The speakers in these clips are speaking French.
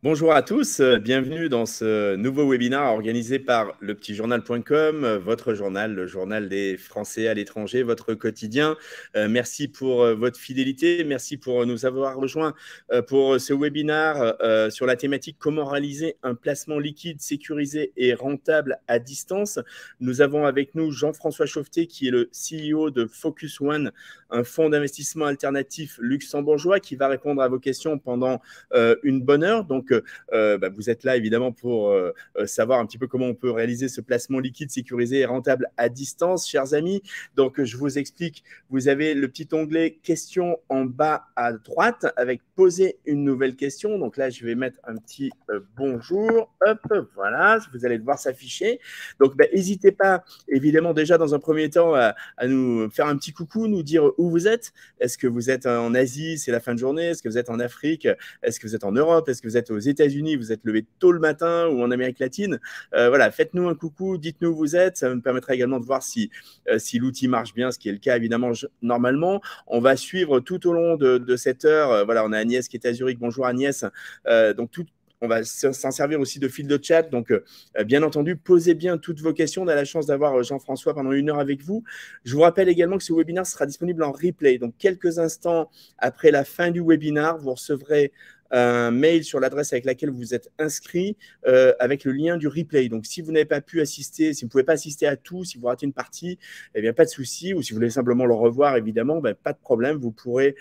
Bonjour à tous, bienvenue dans ce nouveau webinaire organisé par lepetitjournal.com, votre journal, le journal des Français à l'étranger, votre quotidien. Merci pour votre fidélité, merci pour nous avoir rejoints pour ce webinaire sur la thématique comment réaliser un placement liquide, sécurisé et rentable à distance. Nous avons avec nous Jean-François Chauveté qui est le CEO de Focus One, un fonds d'investissement alternatif luxembourgeois qui va répondre à vos questions pendant une bonne heure. Donc, vous êtes là évidemment pour savoir un petit peu comment on peut réaliser ce placement liquide, sécurisé et rentable à distance, chers amis. Donc, je vous explique, vous avez le petit onglet questions en bas à droite avec poser une nouvelle question. Donc là, je vais mettre un petit bonjour. Hop, voilà, vous allez le voir s'afficher. Donc, n'hésitez pas, évidemment, déjà dans un premier temps, à nous faire un petit coucou, nous dire où vous êtes. Est-ce que vous êtes en Asie, c'est la fin de journée? Est-ce que vous êtes en Afrique? Est-ce que vous êtes en Europe? Est-ce que vous êtes aux États-Unis? Vous êtes levé tôt le matin ou en Amérique latine? Voilà, faites-nous un coucou, dites-nous où vous êtes. Ça me permettra également de voir si l'outil marche bien, ce qui est le cas évidemment normalement. On va suivre tout au long de cette heure. Voilà, on a Agnès qui est à Zurich. Bonjour Agnès. Donc on va s'en servir aussi de fil de chat. Donc, bien entendu, posez bien toutes vos questions. On a la chance d'avoir Jean-François pendant une heure avec vous. Je vous rappelle également que ce webinaire sera disponible en replay. Donc, quelques instants après la fin du webinaire, vous recevrez un mail sur l'adresse avec laquelle vous êtes inscrit avec le lien du replay. Donc, si vous n'avez pas pu assister, si vous ne pouvez pas assister à tout, si vous ratez une partie, eh bien, pas de souci. Ou si vous voulez simplement le revoir, évidemment, pas de problème. Vous pourrez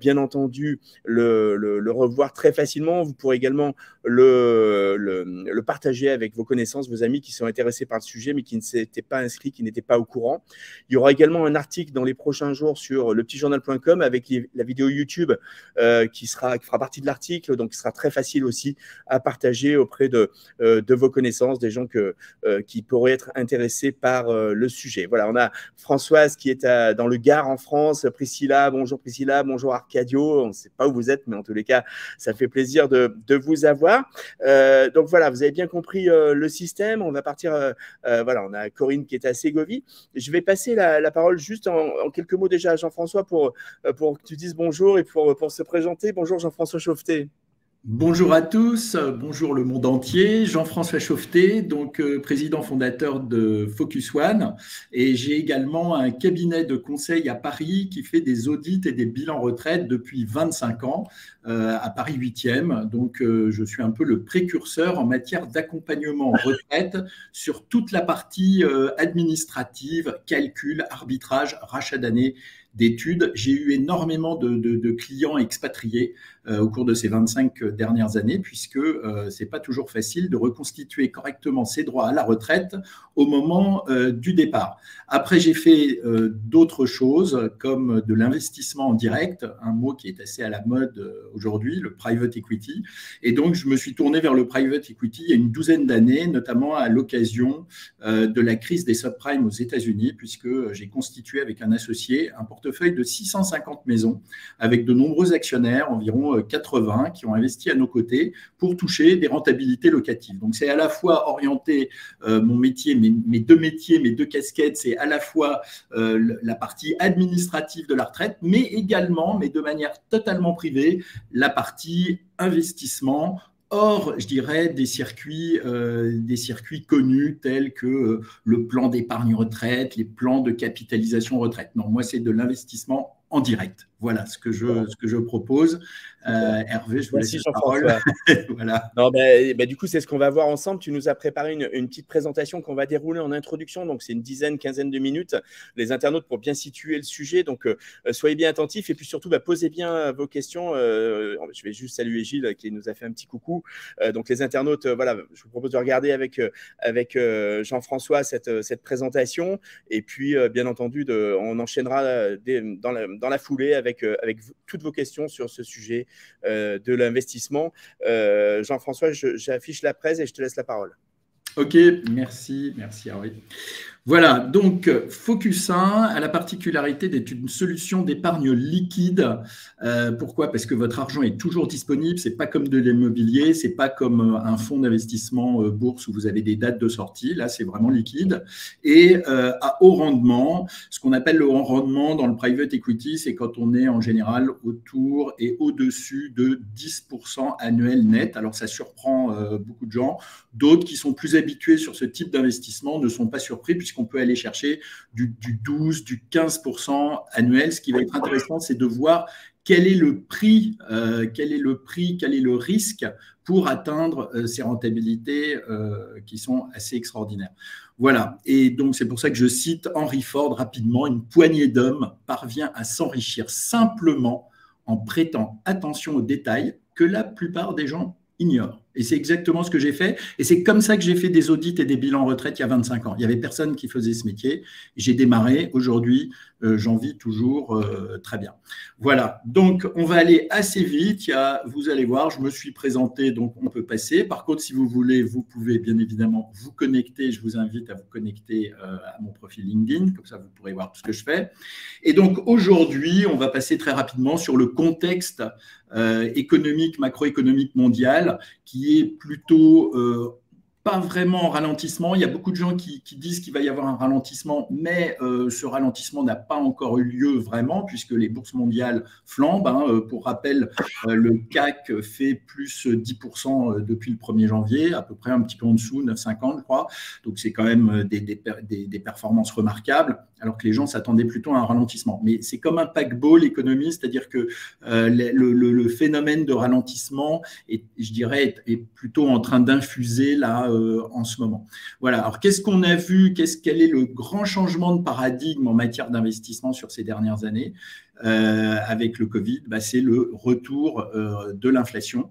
bien entendu le revoir très facilement. Vous pourrez également le partager avec vos connaissances, vos amis qui sont intéressés par le sujet, mais qui ne s'étaient pas inscrits, qui n'étaient pas au courant. Il y aura également un article dans les prochains jours sur lepetitjournal.com avec la vidéo YouTube qui fera partie de l'article. Donc, ce sera très facile aussi à partager auprès de vos connaissances, des gens qui pourraient être intéressés par le sujet. Voilà, on a Françoise qui est dans le Gard en France, Priscilla, bonjour Arcadio, on ne sait pas où vous êtes, mais en tous les cas, ça fait plaisir de vous avoir. Donc voilà, vous avez bien compris le système, on va partir, voilà, on a Corinne qui est à Ségovie. Je vais passer la parole juste en quelques mots déjà à Jean-François pour que tu dises bonjour et pour se présenter. Bonjour Jean-François Chauveté. Bonjour à tous, bonjour le monde entier. Jean-François Chauveté, donc président fondateur de Focus One, et j'ai également un cabinet de conseil à Paris qui fait des audits et des bilans retraite depuis 25 ans à Paris 8e. Donc je suis un peu le précurseur en matière d'accompagnement retraite sur toute la partie administrative, calcul, arbitrage, rachat d'années d'études. J'ai eu énormément de clients expatriés au cours de ces 25 dernières années, puisque c'est pas toujours facile de reconstituer correctement ses droits à la retraite au moment du départ. Après, j'ai fait d'autres choses, comme de l'investissement en direct, un mot qui est assez à la mode aujourd'hui, le private equity. Et donc, je me suis tourné vers le private equity il y a une douzaine d'années, notamment à l'occasion de la crise des subprimes aux États-Unis, puisque j'ai constitué avec un associé un portefeuille de 650 maisons avec de nombreux actionnaires, environ 80, qui ont investi à nos côtés pour toucher des rentabilités locatives. Donc, c'est à la fois orienté mon métier, mes deux métiers, mes deux casquettes, c'est à la fois la partie administrative de la retraite, mais également, mais de manière totalement privée, la partie investissement. Or, je dirais des circuits connus tels que le plan d'épargne retraite, les plans de capitalisation retraite. Non, moi, c'est de l'investissement en direct. Voilà ce que je propose. Hervé, je vous laisse la parole. Voilà. Non, du coup, c'est ce qu'on va voir ensemble. Tu nous as préparé une petite présentation qu'on va dérouler en introduction. Donc, c'est une quinzaine de minutes. Les internautes pour bien situer le sujet. Donc, soyez bien attentifs et puis surtout, posez bien vos questions. Je vais juste saluer Gilles qui nous a fait un petit coucou. Donc, les internautes, voilà, je vous propose de regarder avec Jean-François cette présentation. Et puis, bien entendu, on enchaînera dans la foulée avec toutes vos questions sur ce sujet de l'investissement. Jean-François, j'affiche la presse et je te laisse la parole. Ok, merci Henri. Voilà, donc Focus 1 a la particularité d'être une solution d'épargne liquide. Pourquoi? Parce que votre argent est toujours disponible. C'est pas comme de l'immobilier, c'est pas comme un fonds d'investissement bourse où vous avez des dates de sortie. Là, c'est vraiment liquide et à haut rendement. Ce qu'on appelle le haut rendement dans le private equity, c'est quand on est en général autour et au-dessus de 10% annuel net. Alors ça surprend beaucoup de gens. D'autres qui sont plus habitués sur ce type d'investissement ne sont pas surpris puisqu'on peut aller chercher du 12, du 15% annuel. Ce qui va être intéressant, c'est de voir quel est le prix, quel est le risque pour atteindre ces rentabilités qui sont assez extraordinaires. Voilà, et donc c'est pour ça que je cite Henry Ford rapidement, une poignée d'hommes parvient à s'enrichir simplement en prêtant attention aux détails que la plupart des gens ignorent. Et c'est exactement ce que j'ai fait. Et c'est comme ça que j'ai fait des audits et des bilans retraite il y a 25 ans. Il n'y avait personne qui faisait ce métier. J'ai démarré. Aujourd'hui, j'en vis toujours très bien. Voilà. Donc, on va aller assez vite. Vous allez voir, je me suis présenté, donc on peut passer. Par contre, si vous voulez, vous pouvez bien évidemment vous connecter. Je vous invite à vous connecter à mon profil LinkedIn. Comme ça, vous pourrez voir tout ce que je fais. Et donc, aujourd'hui, on va passer très rapidement sur le contexte économique, macroéconomique mondial, qui est plutôt pas vraiment en ralentissement. Il y a beaucoup de gens qui disent qu'il va y avoir un ralentissement, mais ce ralentissement n'a pas encore eu lieu vraiment, puisque les bourses mondiales flambent. Pour rappel, le CAC fait plus 10% depuis le 1er janvier, à peu près un petit peu en dessous, 9,50 je crois. Donc c'est quand même des performances remarquables, alors que les gens s'attendaient plutôt à un ralentissement. Mais c'est comme un paquebot, l'économie, c'est-à-dire que le phénomène de ralentissement, je dirais, est plutôt en train d'infuser là en ce moment. Voilà. Alors, qu'est-ce qu'on a vu? Quel est le grand changement de paradigme en matière d'investissement sur ces dernières années avec le Covid? C'est le retour de l'inflation.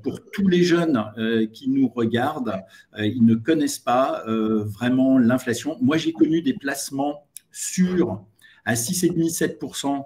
Pour tous les jeunes qui nous regardent, ils ne connaissent pas vraiment l'inflation. Moi, j'ai connu des placements sûrs à 6,5-7%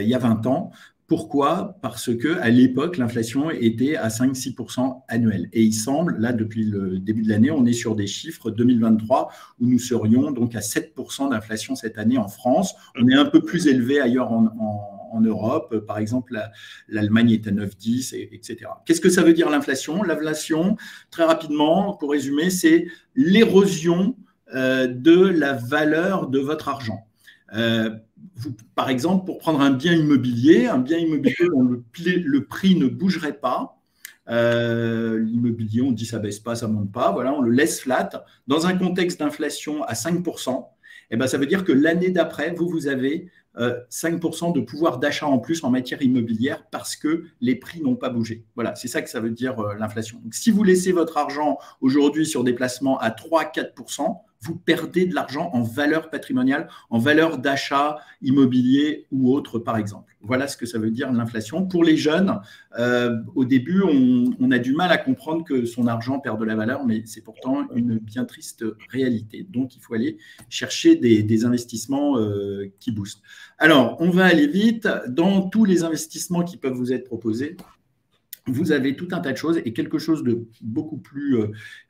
il y a 20 ans. Pourquoi? Parce qu'à l'époque, l'inflation était à 5-6% annuel. Et il semble, là, depuis le début de l'année, on est sur des chiffres 2023 où nous serions donc à 7% d'inflation cette année en France. On est un peu plus élevé ailleurs en Europe. Par exemple, l'Allemagne est à 9,10, etc. Qu'est-ce que ça veut dire l'inflation? L'inflation, très rapidement, pour résumer, c'est l'érosion de la valeur de votre argent. Par exemple, pour prendre un bien immobilier dont le prix ne bougerait pas, l'immobilier, on dit ça baisse pas, ça monte pas, voilà, on le laisse flat. Dans un contexte d'inflation à 5%, ça veut dire que l'année d'après, vous avez 5% de pouvoir d'achat en plus en matière immobilière parce que les prix n'ont pas bougé. Voilà, c'est ça que ça veut dire l'inflation. Donc, si vous laissez votre argent aujourd'hui sur des placements à 3-4%, vous perdez de l'argent en valeur patrimoniale, en valeur d'achat immobilier ou autre, par exemple. Voilà ce que ça veut dire l'inflation. Pour les jeunes, au début, on a du mal à comprendre que son argent perd de la valeur, mais c'est pourtant une bien triste réalité. Donc, il faut aller chercher des investissements qui boostent. Alors, on va aller vite. Dans tous les investissements qui peuvent vous être proposés, vous avez tout un tas de choses et quelque chose de beaucoup plus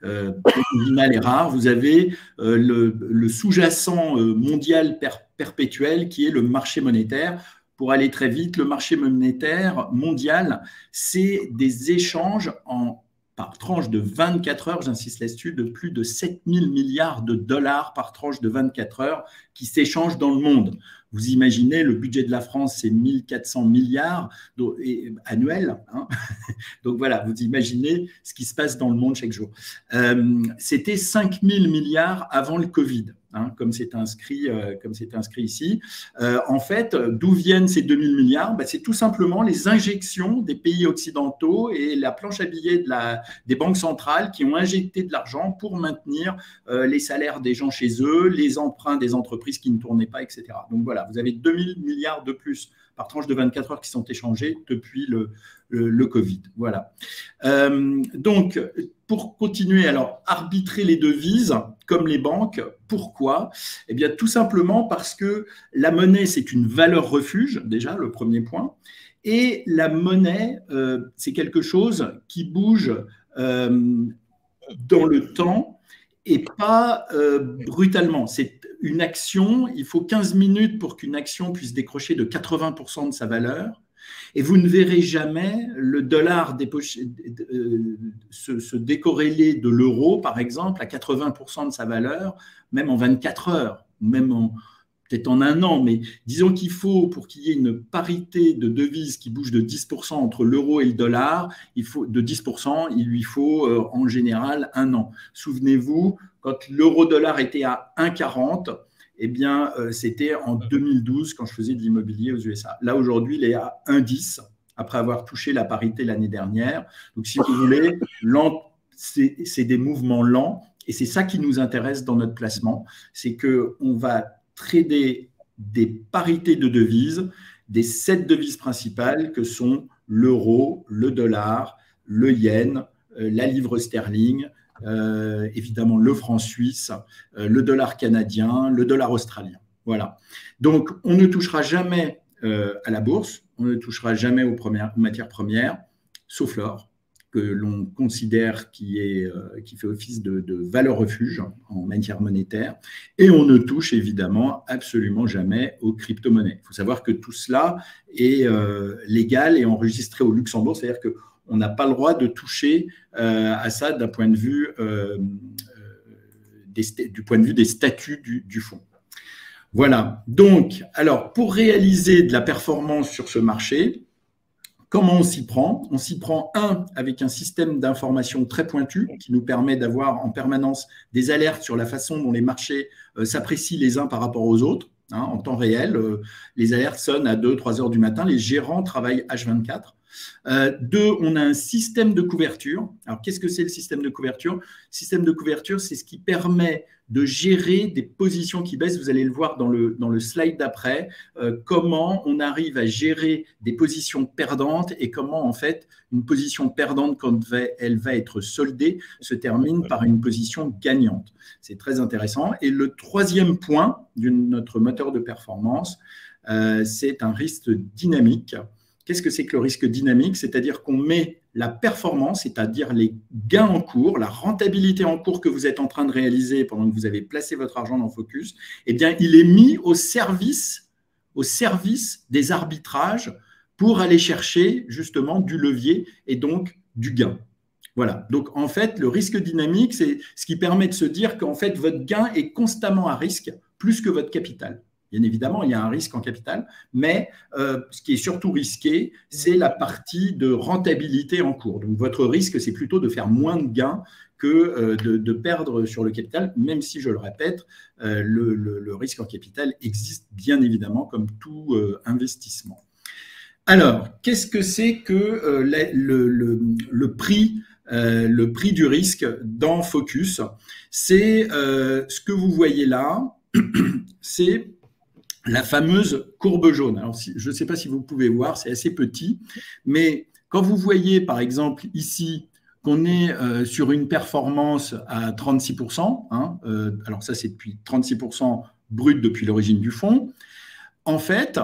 original et rare. Vous avez le sous-jacent mondial perpétuel qui est le marché monétaire. Pour aller très vite, le marché monétaire mondial, c'est des échanges par tranche de 24 heures, j'insiste là-dessus, de plus de 7 000 milliards de dollars par tranche de 24 heures qui s'échangent dans le monde. Vous imaginez, le budget de la France, c'est 1 400 milliards annuels. Donc voilà, vous imaginez ce qui se passe dans le monde chaque jour. C'était 5 000 milliards avant le Covid. Comme c'est inscrit ici. En fait, d'où viennent ces 2 000 milliards? C'est tout simplement les injections des pays occidentaux et la planche à billets des banques centrales qui ont injecté de l'argent pour maintenir les salaires des gens chez eux, les emprunts des entreprises qui ne tournaient pas, etc. Donc voilà, vous avez 2 000 milliards de plus par tranche de 24 heures qui sont échangés depuis le Covid. Voilà. Donc, pour continuer, alors, arbitrer les devises comme les banques, pourquoi? Eh bien, tout simplement parce que la monnaie, c'est une valeur refuge, déjà, le premier point. Et la monnaie, c'est quelque chose qui bouge dans le temps et pas brutalement. C'est une action, il faut 15 minutes pour qu'une action puisse décrocher de 80% de sa valeur. Et vous ne verrez jamais le dollar se décorréler de l'euro, par exemple, à 80% de sa valeur, même en 24 heures, même peut-être en un an. Mais disons qu'il faut, pour qu'il y ait une parité de devises qui bouge de 10% entre l'euro et le dollar, de 10%, il lui faut en général un an. Souvenez-vous, quand l'euro-dollar était à 1,40, eh bien, c'était en 2012 quand je faisais de l'immobilier aux USA. Là, aujourd'hui, il est à 1,10 après avoir touché la parité l'année dernière. Donc, si vous voulez, c'est des mouvements lents et c'est ça qui nous intéresse dans notre placement. C'est qu'on va trader des parités de devises, des 7 devises principales que sont l'euro, le dollar, le yen, la livre sterling, évidemment le franc suisse, le dollar canadien, le dollar australien. Voilà. Donc, on ne touchera jamais à la bourse, on ne touchera jamais aux matières premières, sauf l'or, que l'on considère qui fait office de valeur refuge en matière monétaire, et on ne touche évidemment absolument jamais aux crypto-monnaies. Il faut savoir que tout cela est légal et enregistré au Luxembourg, c'est-à-dire que on n'a pas le droit de toucher à ça d'un point de vue du point de vue des statuts du fonds. Voilà. Donc, alors, pour réaliser de la performance sur ce marché, comment on s'y prend? On s'y prend, avec un système d'information très pointu qui nous permet d'avoir en permanence des alertes sur la façon dont les marchés s'apprécient les uns par rapport aux autres. En temps réel, les alertes sonnent à 2-3 heures du matin, les gérants travaillent H24. 2, on a un système de couverture. Alors, qu'est-ce que c'est le système de couverture? Le système de couverture, c'est ce qui permet de gérer des positions qui baissent. Vous allez le voir dans le slide d'après, comment on arrive à gérer des positions perdantes et comment, en fait, une position perdante, quand elle va être soldée, se termine par une position gagnante. C'est très intéressant. Et le troisième point de notre moteur de performance, c'est un risque dynamique. Qu'est-ce que c'est que le risque dynamique? C'est-à-dire qu'on met la performance, c'est-à-dire les gains en cours, la rentabilité en cours que vous êtes en train de réaliser pendant que vous avez placé votre argent dans Focus, eh bien, il est mis au service des arbitrages pour aller chercher justement du levier et donc du gain. Voilà. Donc, en fait, le risque dynamique, c'est ce qui permet de se dire qu'en fait, votre gain est constamment à risque plus que votre capital. Bien évidemment, il y a un risque en capital, mais ce qui est surtout risqué, c'est la partie de rentabilité en cours. Donc, votre risque, c'est plutôt de faire moins de gains que de perdre sur le capital, même si, je le répète, le risque en capital existe bien évidemment comme tout investissement. Alors, qu'est-ce que c'est que le prix du risque dans Focus? C'est ce que vous voyez là, c'est la fameuse courbe jaune. Alors, je ne sais pas si vous pouvez voir, c'est assez petit, mais quand vous voyez, par exemple, ici, qu'on est sur une performance à 36%, alors ça, c'est depuis 36% brut depuis l'origine du fonds, en fait,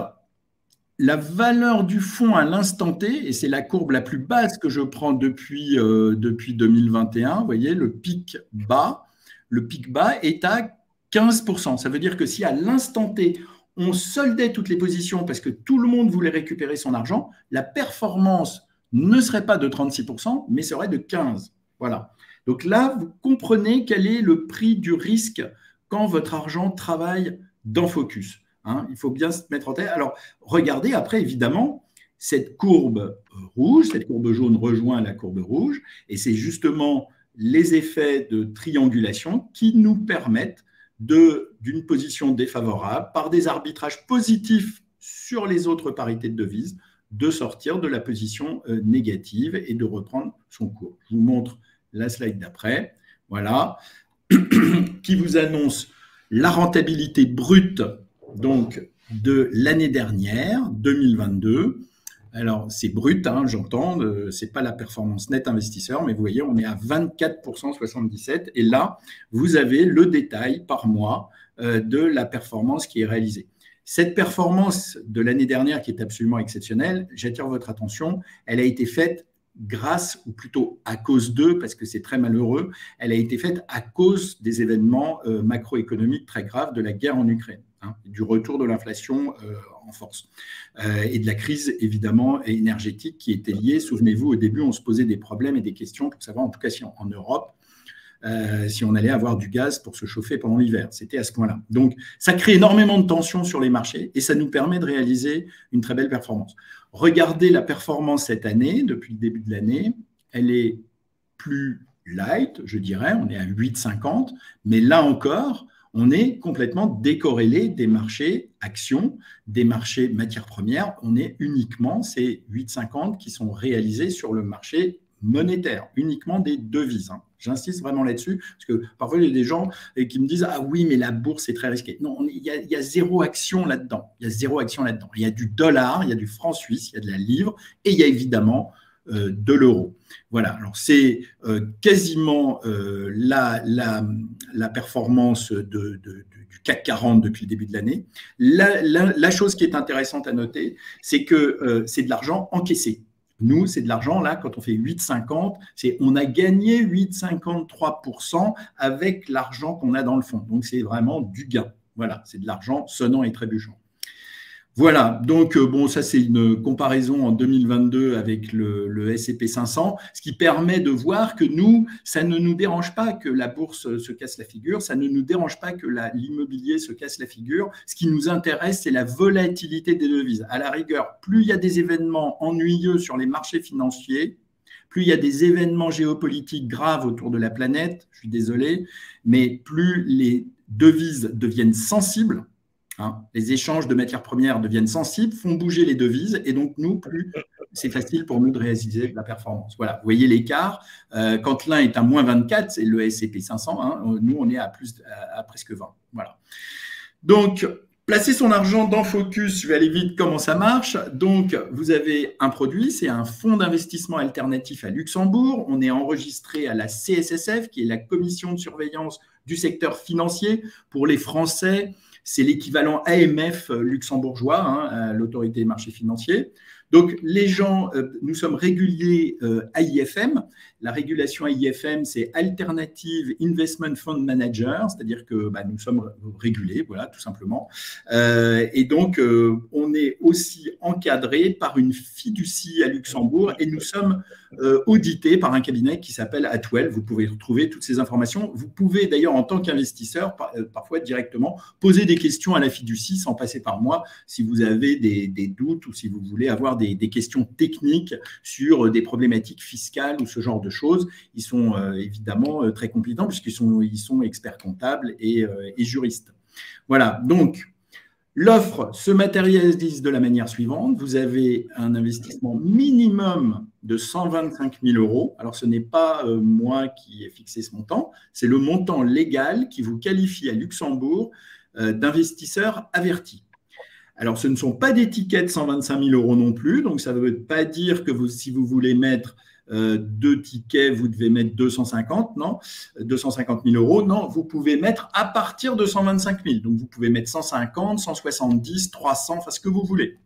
la valeur du fonds à l'instant T, et c'est la courbe la plus basse que je prends depuis 2021, vous voyez, le pic bas est à 15%. Ça veut dire que si à l'instant T, on soldait toutes les positions parce que tout le monde voulait récupérer son argent, la performance ne serait pas de 36%, mais serait de 15%. Voilà. Donc là, vous comprenez quel est le prix du risque quand votre argent travaille dans Focus. Il faut bien se mettre en tête. Alors, regardez après, évidemment, cette courbe rouge, cette courbe jaune rejoint la courbe rouge, et c'est justement les effets de triangulation qui nous permettent d'une position défavorable, par des arbitrages positifs sur les autres parités de devises, de sortir de la position négative et de reprendre son cours. Je vous montre la slide d'après, voilà, qui vous annonce la rentabilité brute donc, de l'année dernière, 2022. Alors, c'est brut, j'entends, ce n'est pas la performance nette investisseur, mais vous voyez, on est à 24,77 %. Et là, vous avez le détail par mois de la performance qui est réalisée. Cette performance de l'année dernière, qui est absolument exceptionnelle, j'attire votre attention, elle a été faite grâce, ou plutôt à cause d'eux, parce que c'est très malheureux, elle a été faite à cause des événements macroéconomiques très graves de la guerre en Ukraine, hein, du retour de l'inflation en force, et de la crise, évidemment, énergétique qui était liée. Souvenez-vous, au début, on se posait des problèmes et des questions pour savoir, en tout cas, si en Europe, si on allait avoir du gaz pour se chauffer pendant l'hiver. C'était à ce point-là. Donc, ça crée énormément de tensions sur les marchés et ça nous permet de réaliser une très belle performance. Regardez la performance cette année, depuis le début de l'année, elle est plus light, je dirais, on est à 8,50, mais là encore, on est complètement décorrélé des marchés actions, des marchés matières premières. On est uniquement ces 8,50 qui sont réalisés sur le marché monétaire, uniquement des devises. Hein. J'insiste vraiment là-dessus, parce que parfois, il y a des gens qui me disent « Ah oui, mais la bourse, est très risqué. » Non, il y a zéro action là-dedans. Il y a zéro action là-dedans. Il y a du dollar, il y a du franc suisse, il y a de la livre, et il y a évidemment de l'euro. Voilà, alors c'est quasiment la performance du CAC 40 depuis le début de l'année. La chose qui est intéressante à noter, c'est que c'est de l'argent encaissé. Nous, c'est de l'argent, là, quand on fait 8,50, on a gagné 8,53% avec l'argent qu'on a dans le fond. Donc, c'est vraiment du gain. Voilà, c'est de l'argent sonnant et trébuchant. Voilà, donc bon, ça c'est une comparaison en 2022 avec le S&P 500, ce qui permet de voir que nous, ça ne nous dérange pas que la bourse se casse la figure, ça ne nous dérange pas que l'immobilier se casse la figure. Ce qui nous intéresse, c'est la volatilité des devises. À la rigueur, plus il y a des événements ennuyeux sur les marchés financiers, plus il y a des événements géopolitiques graves autour de la planète, je suis désolé, mais plus les devises deviennent sensibles. Hein, les échanges de matières premières deviennent sensibles, font bouger les devises, et donc nous, plus c'est facile pour nous de réaliser de la performance. Voilà, vous voyez l'écart. Quand l'un est à moins 24, c'est le S&P 500, hein, nous on est à presque 20. Voilà. Donc, placer son argent dans Focus, je vais aller vite, comment ça marche. Donc, vous avez un produit, c'est un fonds d'investissement alternatif à Luxembourg. On est enregistré à la CSSF, qui est la commission de surveillance du secteur financier. Pour les Français, c'est l'équivalent AMF luxembourgeois, hein, l'autorité des marchés financiers. Donc, les gens, nous sommes réguliers AIFM. La régulation AIFM, c'est Alternative Investment Fund Manager, c'est-à-dire que nous sommes régulés, voilà, tout simplement. Et donc, on est aussi encadré par une fiducie à Luxembourg et nous sommes audités par un cabinet qui s'appelle Atwell. Vous pouvez retrouver toutes ces informations. Vous pouvez d'ailleurs, en tant qu'investisseur, parfois directement poser des questions à la fiducie sans passer par moi si vous avez des doutes ou si vous voulez avoir des questions techniques sur des problématiques fiscales ou ce genre de choses. Ils sont évidemment très compétents puisqu'ils sont experts comptables et juristes. Voilà, donc l'offre se matérialise de la manière suivante. Vous avez un investissement minimum de 125 000 €. Alors, ce n'est pas moi qui ai fixé ce montant, c'est le montant légal qui vous qualifie à Luxembourg d'investisseur averti. Alors, ce ne sont pas des tickets de 125 000 € non plus, donc ça ne veut pas dire que si vous voulez mettre 2 tickets, vous devez mettre 250 000 €, non, vous pouvez mettre à partir de 125 000. Donc, vous pouvez mettre 150, 170, 300, enfin ce que vous voulez.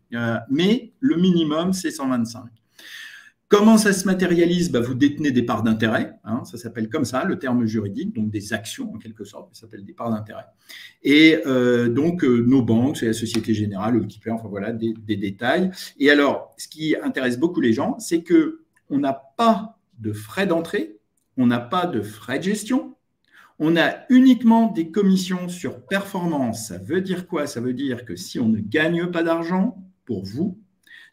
Mais le minimum, c'est 125. Comment ça se matérialise ? Vous détenez des parts d'intérêt, hein, ça s'appelle comme ça, le terme juridique, donc des actions en quelque sorte, ça s'appelle des parts d'intérêt. Et donc, nos banques, c'est la Société Générale, le Keeper, enfin voilà, des détails. Et alors, ce qui intéresse beaucoup les gens, c'est qu'on n'a pas de frais d'entrée, on n'a pas de frais de gestion, on a uniquement des commissions sur performance. Ça veut dire quoi ? Ça veut dire que si on ne gagne pas d'argent pour vous,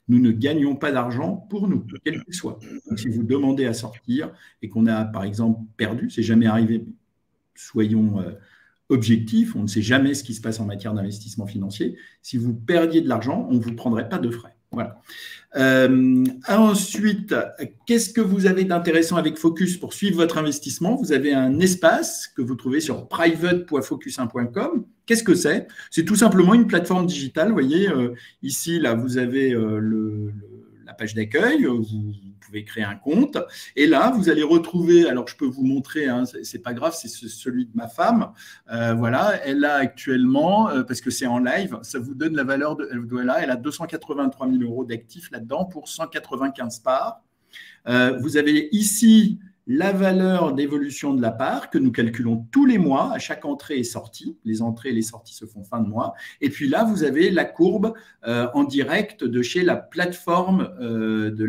nous ne gagnons pas d'argent pour nous, quel qu'il soit. Donc, si vous demandez à sortir et qu'on a, par exemple, perdu, c'est jamais arrivé, mais soyons objectifs, on ne sait jamais ce qui se passe en matière d'investissement financier. Si vous perdiez de l'argent, on ne vous prendrait pas de frais. Voilà. Ensuite, qu'est-ce que vous avez d'intéressant avec Focus pour suivre votre investissement ? Vous avez un espace que vous trouvez sur private.focus1.com. Qu'est-ce que c'est ? C'est tout simplement une plateforme digitale. Vous voyez, ici, là, vous avez la page d'accueil. Vous pouvez créer un compte. Et là, vous allez retrouver, alors je peux vous montrer, hein, c'est pas grave, c'est celui de ma femme. Voilà, elle a actuellement, parce que c'est en live, ça vous donne la valeur de, voilà, elle a 283 000 € d'actifs là-dedans pour 195 parts. Vous avez ici la valeur d'évolution de la part que nous calculons tous les mois à chaque entrée et sortie. Les entrées et les sorties se font fin de mois. Et puis là, vous avez la courbe en direct de chez la plateforme de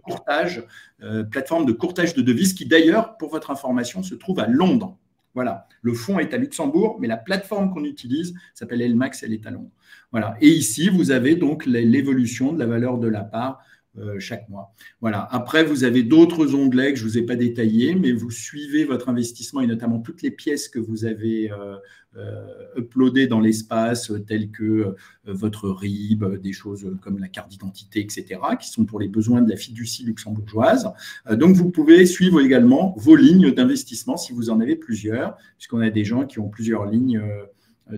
courtage, plateforme de courtage de devises qui d'ailleurs, pour votre information, se trouve à Londres. Voilà, le fonds est à Luxembourg, mais la plateforme qu'on utilise s'appelle LMAX, elle est à Londres. Voilà. Et ici, vous avez donc l'évolution de la valeur de la part chaque mois. Voilà. Après, vous avez d'autres onglets que je ne vous ai pas détaillés, mais vous suivez votre investissement et notamment toutes les pièces que vous avez uploadées dans l'espace, telles que votre RIB, des choses comme la carte d'identité, etc., qui sont pour les besoins de la fiducie luxembourgeoise. Donc, vous pouvez suivre également vos lignes d'investissement si vous en avez plusieurs, puisqu'on a des gens qui ont plusieurs lignes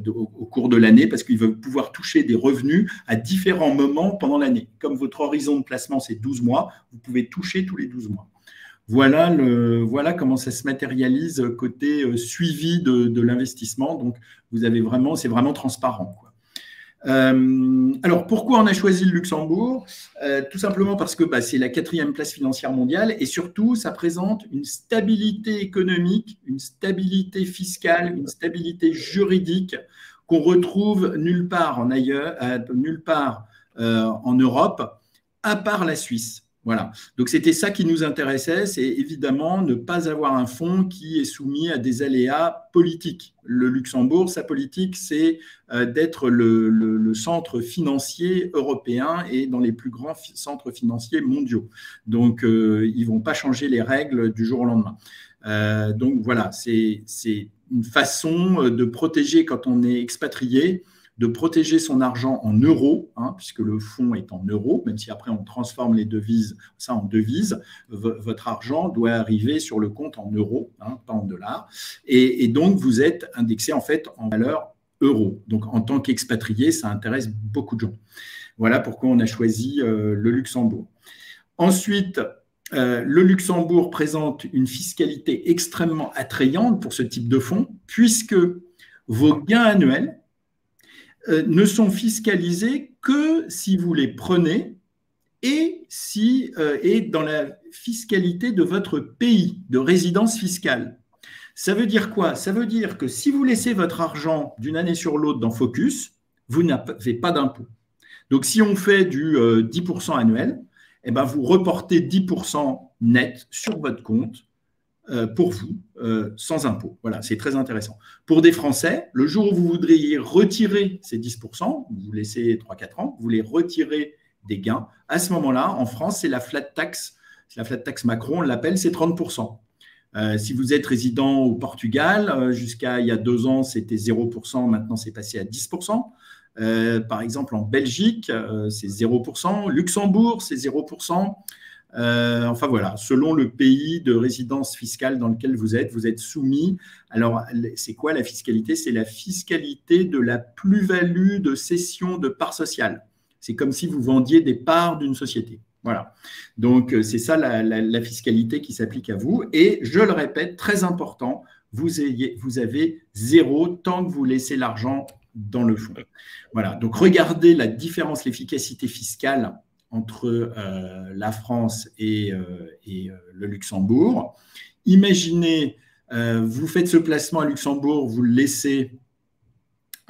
au cours de l'année parce qu'ils veulent pouvoir toucher des revenus à différents moments pendant l'année. Comme votre horizon de placement, c'est 12 mois, vous pouvez toucher tous les 12 mois. Voilà comment ça se matérialise côté suivi de l'investissement. Donc, c'est vraiment transparent, quoi. Alors, pourquoi on a choisi le Luxembourg? Tout simplement parce que c'est la 4e place financière mondiale et surtout, ça présente une stabilité économique, une stabilité fiscale, une stabilité juridique qu'on retrouve nulle part en Europe, à part la Suisse. Voilà. Donc, c'était ça qui nous intéressait, c'est évidemment ne pas avoir un fonds qui est soumis à des aléas politiques. Le Luxembourg, sa politique, c'est d'être le centre financier européen et dans les plus grands centres financiers mondiaux. Donc, ils ne vont pas changer les règles du jour au lendemain. Donc, voilà, c'est une façon de protéger quand on est expatrié, de protéger son argent en euros, puisque le fonds est en euros, même si après on transforme les devises, ça en devises, votre argent doit arriver sur le compte en euros, pas en dollars, et donc vous êtes indexé en fait en valeur euro. Donc en tant qu'expatrié, ça intéresse beaucoup de gens. Voilà pourquoi on a choisi le Luxembourg. Ensuite, le Luxembourg présente une fiscalité extrêmement attrayante pour ce type de fonds, puisque vos gains annuels ne sont fiscalisés que si vous les prenez et dans la fiscalité de votre pays de résidence fiscale. Ça veut dire quoi? Ça veut dire que si vous laissez votre argent d'une année sur l'autre dans Focus, vous n'avez pas d'impôt. Donc, si on fait du 10% annuel, vous reportez 10% net sur votre compte pour vous, sans impôt. Voilà, c'est très intéressant. Pour des Français, le jour où vous voudriez retirer ces 10%, vous laissez 3-4 ans, vous voulez retirer des gains, à ce moment-là, en France, c'est la flat tax. C'est la flat tax Macron, on l'appelle, c'est 30%. Si vous êtes résident au Portugal, jusqu'à il y a 2 ans, c'était 0%, maintenant c'est passé à 10%. Par exemple, en Belgique, c'est 0%. Luxembourg, c'est 0%. Enfin voilà, selon le pays de résidence fiscale dans lequel vous êtes soumis. Alors, c'est quoi la fiscalité? C'est la fiscalité de la plus-value de cession de parts sociales. C'est comme si vous vendiez des parts d'une société. Voilà. Donc, c'est ça la fiscalité qui s'applique à vous. Et je le répète, très important, vous avez 0 tant que vous laissez l'argent dans le fonds. Voilà. Donc, regardez la différence, l'efficacité fiscale entre la France et le Luxembourg. Imaginez, vous faites ce placement à Luxembourg, vous le laissez,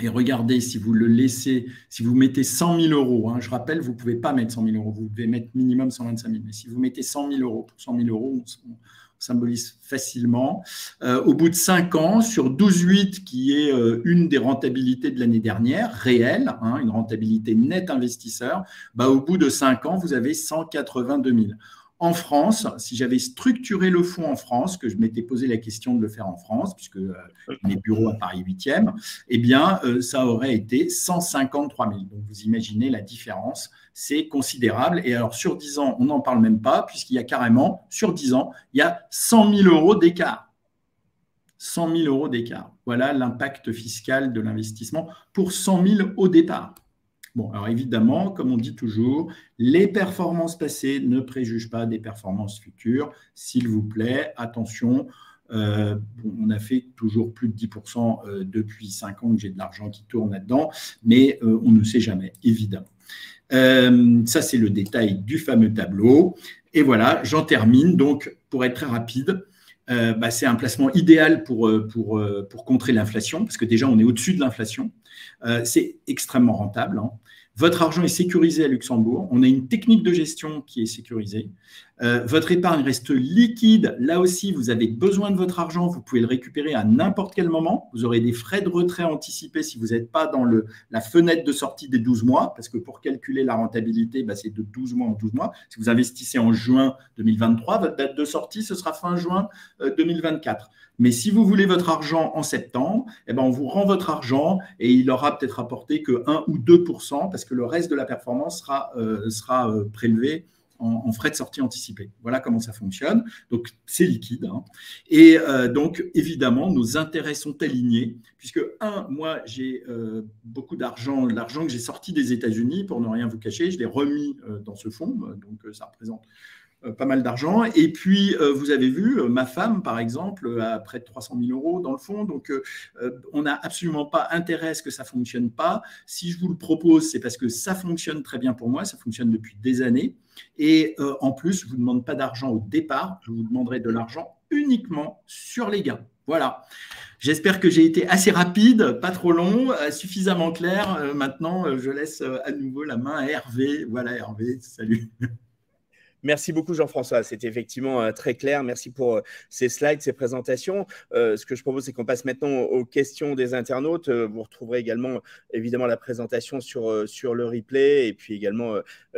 et regardez, si vous le laissez, si vous mettez 100 000 euros, je rappelle, vous ne pouvez pas mettre 100 000 euros, vous devez mettre minimum 125 000, mais si vous mettez 100 000 euros, pour 100 000 euros, on symbolise facilement. Au bout de 5 ans, sur 12,8, qui est une des rentabilités de l'année dernière, réelle, une rentabilité nette investisseur, au bout de 5 ans, vous avez 182 000. En France, si j'avais structuré le fonds en France, que je m'étais posé la question de le faire en France, puisque mes bureaux à Paris 8e, ça aurait été 153 000. Donc, vous imaginez la différence, c'est considérable. Et alors, sur 10 ans, on n'en parle même pas, puisqu'il y a carrément, sur 10 ans, il y a 100 000 euros d'écart. 100 000 euros d'écart. Voilà l'impact fiscal de l'investissement pour 100 000 au départ. Bon, alors évidemment, comme on dit toujours, les performances passées ne préjugent pas des performances futures. S'il vous plaît, attention, on a fait toujours plus de 10% depuis 5 ans que j'ai de l'argent qui tourne là-dedans, mais on ne sait jamais, évidemment. Ça, c'est le détail du fameux tableau. Et voilà, j'en termine. Donc, pour être très rapide, c'est un placement idéal pour contrer l'inflation, parce que déjà, on est au-dessus de l'inflation. C'est extrêmement rentable, hein. Votre argent est sécurisé à Luxembourg. On a une technique de gestion qui est sécurisée. Votre épargne reste liquide. Là aussi, vous avez besoin de votre argent. Vous pouvez le récupérer à n'importe quel moment. Vous aurez des frais de retrait anticipés si vous n'êtes pas dans la fenêtre de sortie des 12 mois, parce que pour calculer la rentabilité, c'est de 12 mois en 12 mois. Si vous investissez en juin 2023, votre date de sortie, ce sera fin juin 2024. Mais si vous voulez votre argent en septembre, on vous rend votre argent et il aura peut-être apporté que 1 ou 2%, parce que le reste de la performance sera prélevé en frais de sortie anticipés. Voilà comment ça fonctionne. Donc, c'est liquide, hein. Et donc, évidemment, nos intérêts sont alignés, puisque, moi, j'ai beaucoup d'argent, l'argent que j'ai sorti des États-Unis, pour ne rien vous cacher, je l'ai remis dans ce fonds, donc ça représente pas mal d'argent. Et puis, vous avez vu, ma femme, par exemple, a près de 300 000 euros dans le fond. Donc, on n'a absolument pas intérêt à ce que ça ne fonctionne pas. Si je vous le propose, c'est parce que ça fonctionne très bien pour moi. Ça fonctionne depuis des années. Et en plus, je ne vous demande pas d'argent au départ. Je vous demanderai de l'argent uniquement sur les gains. Voilà. J'espère que j'ai été assez rapide, pas trop long, suffisamment clair. Maintenant, je laisse à nouveau la main à Hervé. Voilà, Hervé, salut. Merci beaucoup, Jean-François. C'était effectivement très clair. Merci pour ces slides, ces présentations. Ce que je propose, c'est qu'on passe maintenant aux questions des internautes. Vous retrouverez également, évidemment, la présentation sur le replay. Et puis également,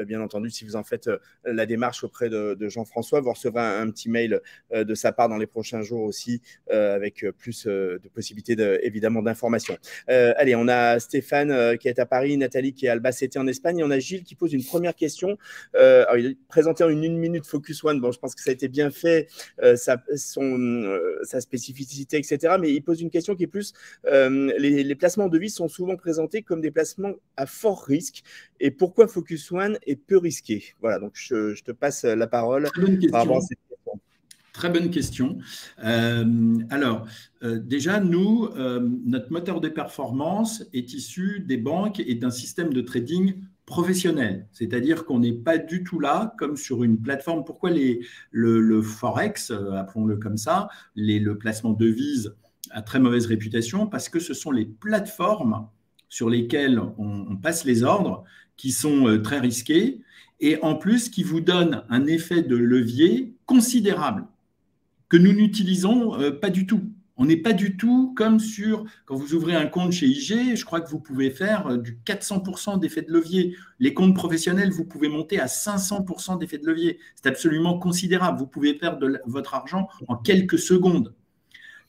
bien entendu, si vous en faites la démarche auprès de Jean-François, vous recevrez un petit mail de sa part dans les prochains jours aussi, avec plus de possibilités, évidemment, d'informations. Allez, on a Stéphane qui est à Paris, Nathalie qui est à Albacete en Espagne. Et on a Gilles qui pose une première question. Alors, il est présenté en une minute Focus One. Bon, je pense que ça a été bien fait, sa spécificité, etc. Mais il pose une question qui est plus les placements en devises sont souvent présentés comme des placements à fort risque. Et pourquoi Focus One est peu risqué? Voilà, donc je te passe la parole par rapport à cette question. Très bonne question. Déjà, nous, notre moteur de performance est issu des banques et d'un système de trading professionnel. C'est-à-dire qu'on n'est pas du tout là comme sur une plateforme. Pourquoi le Forex, appelons-le comme ça, le placement de devises a très mauvaise réputation? Parce que ce sont les plateformes sur lesquelles on passe les ordres qui sont très risquées et en plus qui vous donnent un effet de levier considérable que nous n'utilisons pas du tout. On n'est pas du tout comme quand vous ouvrez un compte chez IG, je crois que vous pouvez faire du 400% d'effet de levier. Les comptes professionnels, vous pouvez monter à 500% d'effet de levier. C'est absolument considérable. Vous pouvez perdre votre argent en quelques secondes.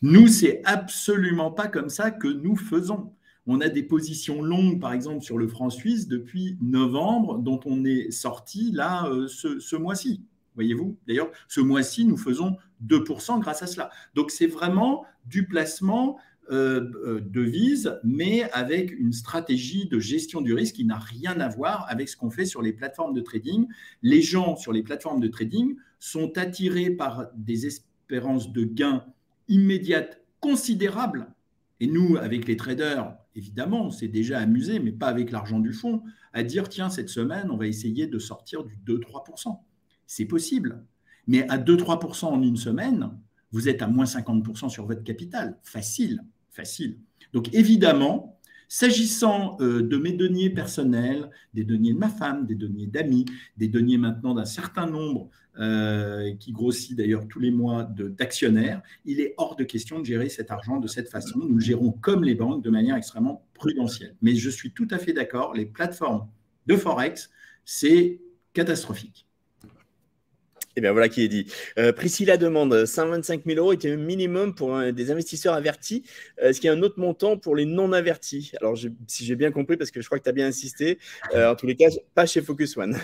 Nous, c'est absolument pas comme ça que nous faisons. On a des positions longues, par exemple, sur le franc suisse depuis novembre, dont on est sorti là ce mois-ci. Voyez-vous? D'ailleurs, ce mois-ci, nous faisons 2% grâce à cela. Donc, c'est vraiment du placement devise, mais avec une stratégie de gestion du risque qui n'a rien à voir avec ce qu'on fait sur les plateformes de trading. Les gens sur les plateformes de trading sont attirés par des espérances de gains immédiates considérables. Et nous, avec les traders, évidemment, on s'est déjà amusé, mais pas avec l'argent du fonds, à dire, tiens, cette semaine, on va essayer de sortir du 2-3%. C'est possible. Mais à 2-3% en une semaine, vous êtes à moins 50% sur votre capital. Facile, facile. Donc évidemment, s'agissant de mes deniers personnels, des deniers de ma femme, des deniers d'amis, des deniers maintenant d'un certain nombre, qui grossit d'ailleurs tous les mois d'actionnaires, il est hors de question de gérer cet argent de cette façon. Nous le gérons comme les banques de manière extrêmement prudentielle. Mais je suis tout à fait d'accord, les plateformes de Forex, c'est catastrophique. Et bien voilà qui est dit. Priscilla demande 125 000 € était un minimum pour des investisseurs avertis. Est-ce qu'il y a un autre montant pour les non avertis? Alors, si j'ai bien compris, parce que je crois que tu as bien insisté, en tous les cas, pas chez Focus One.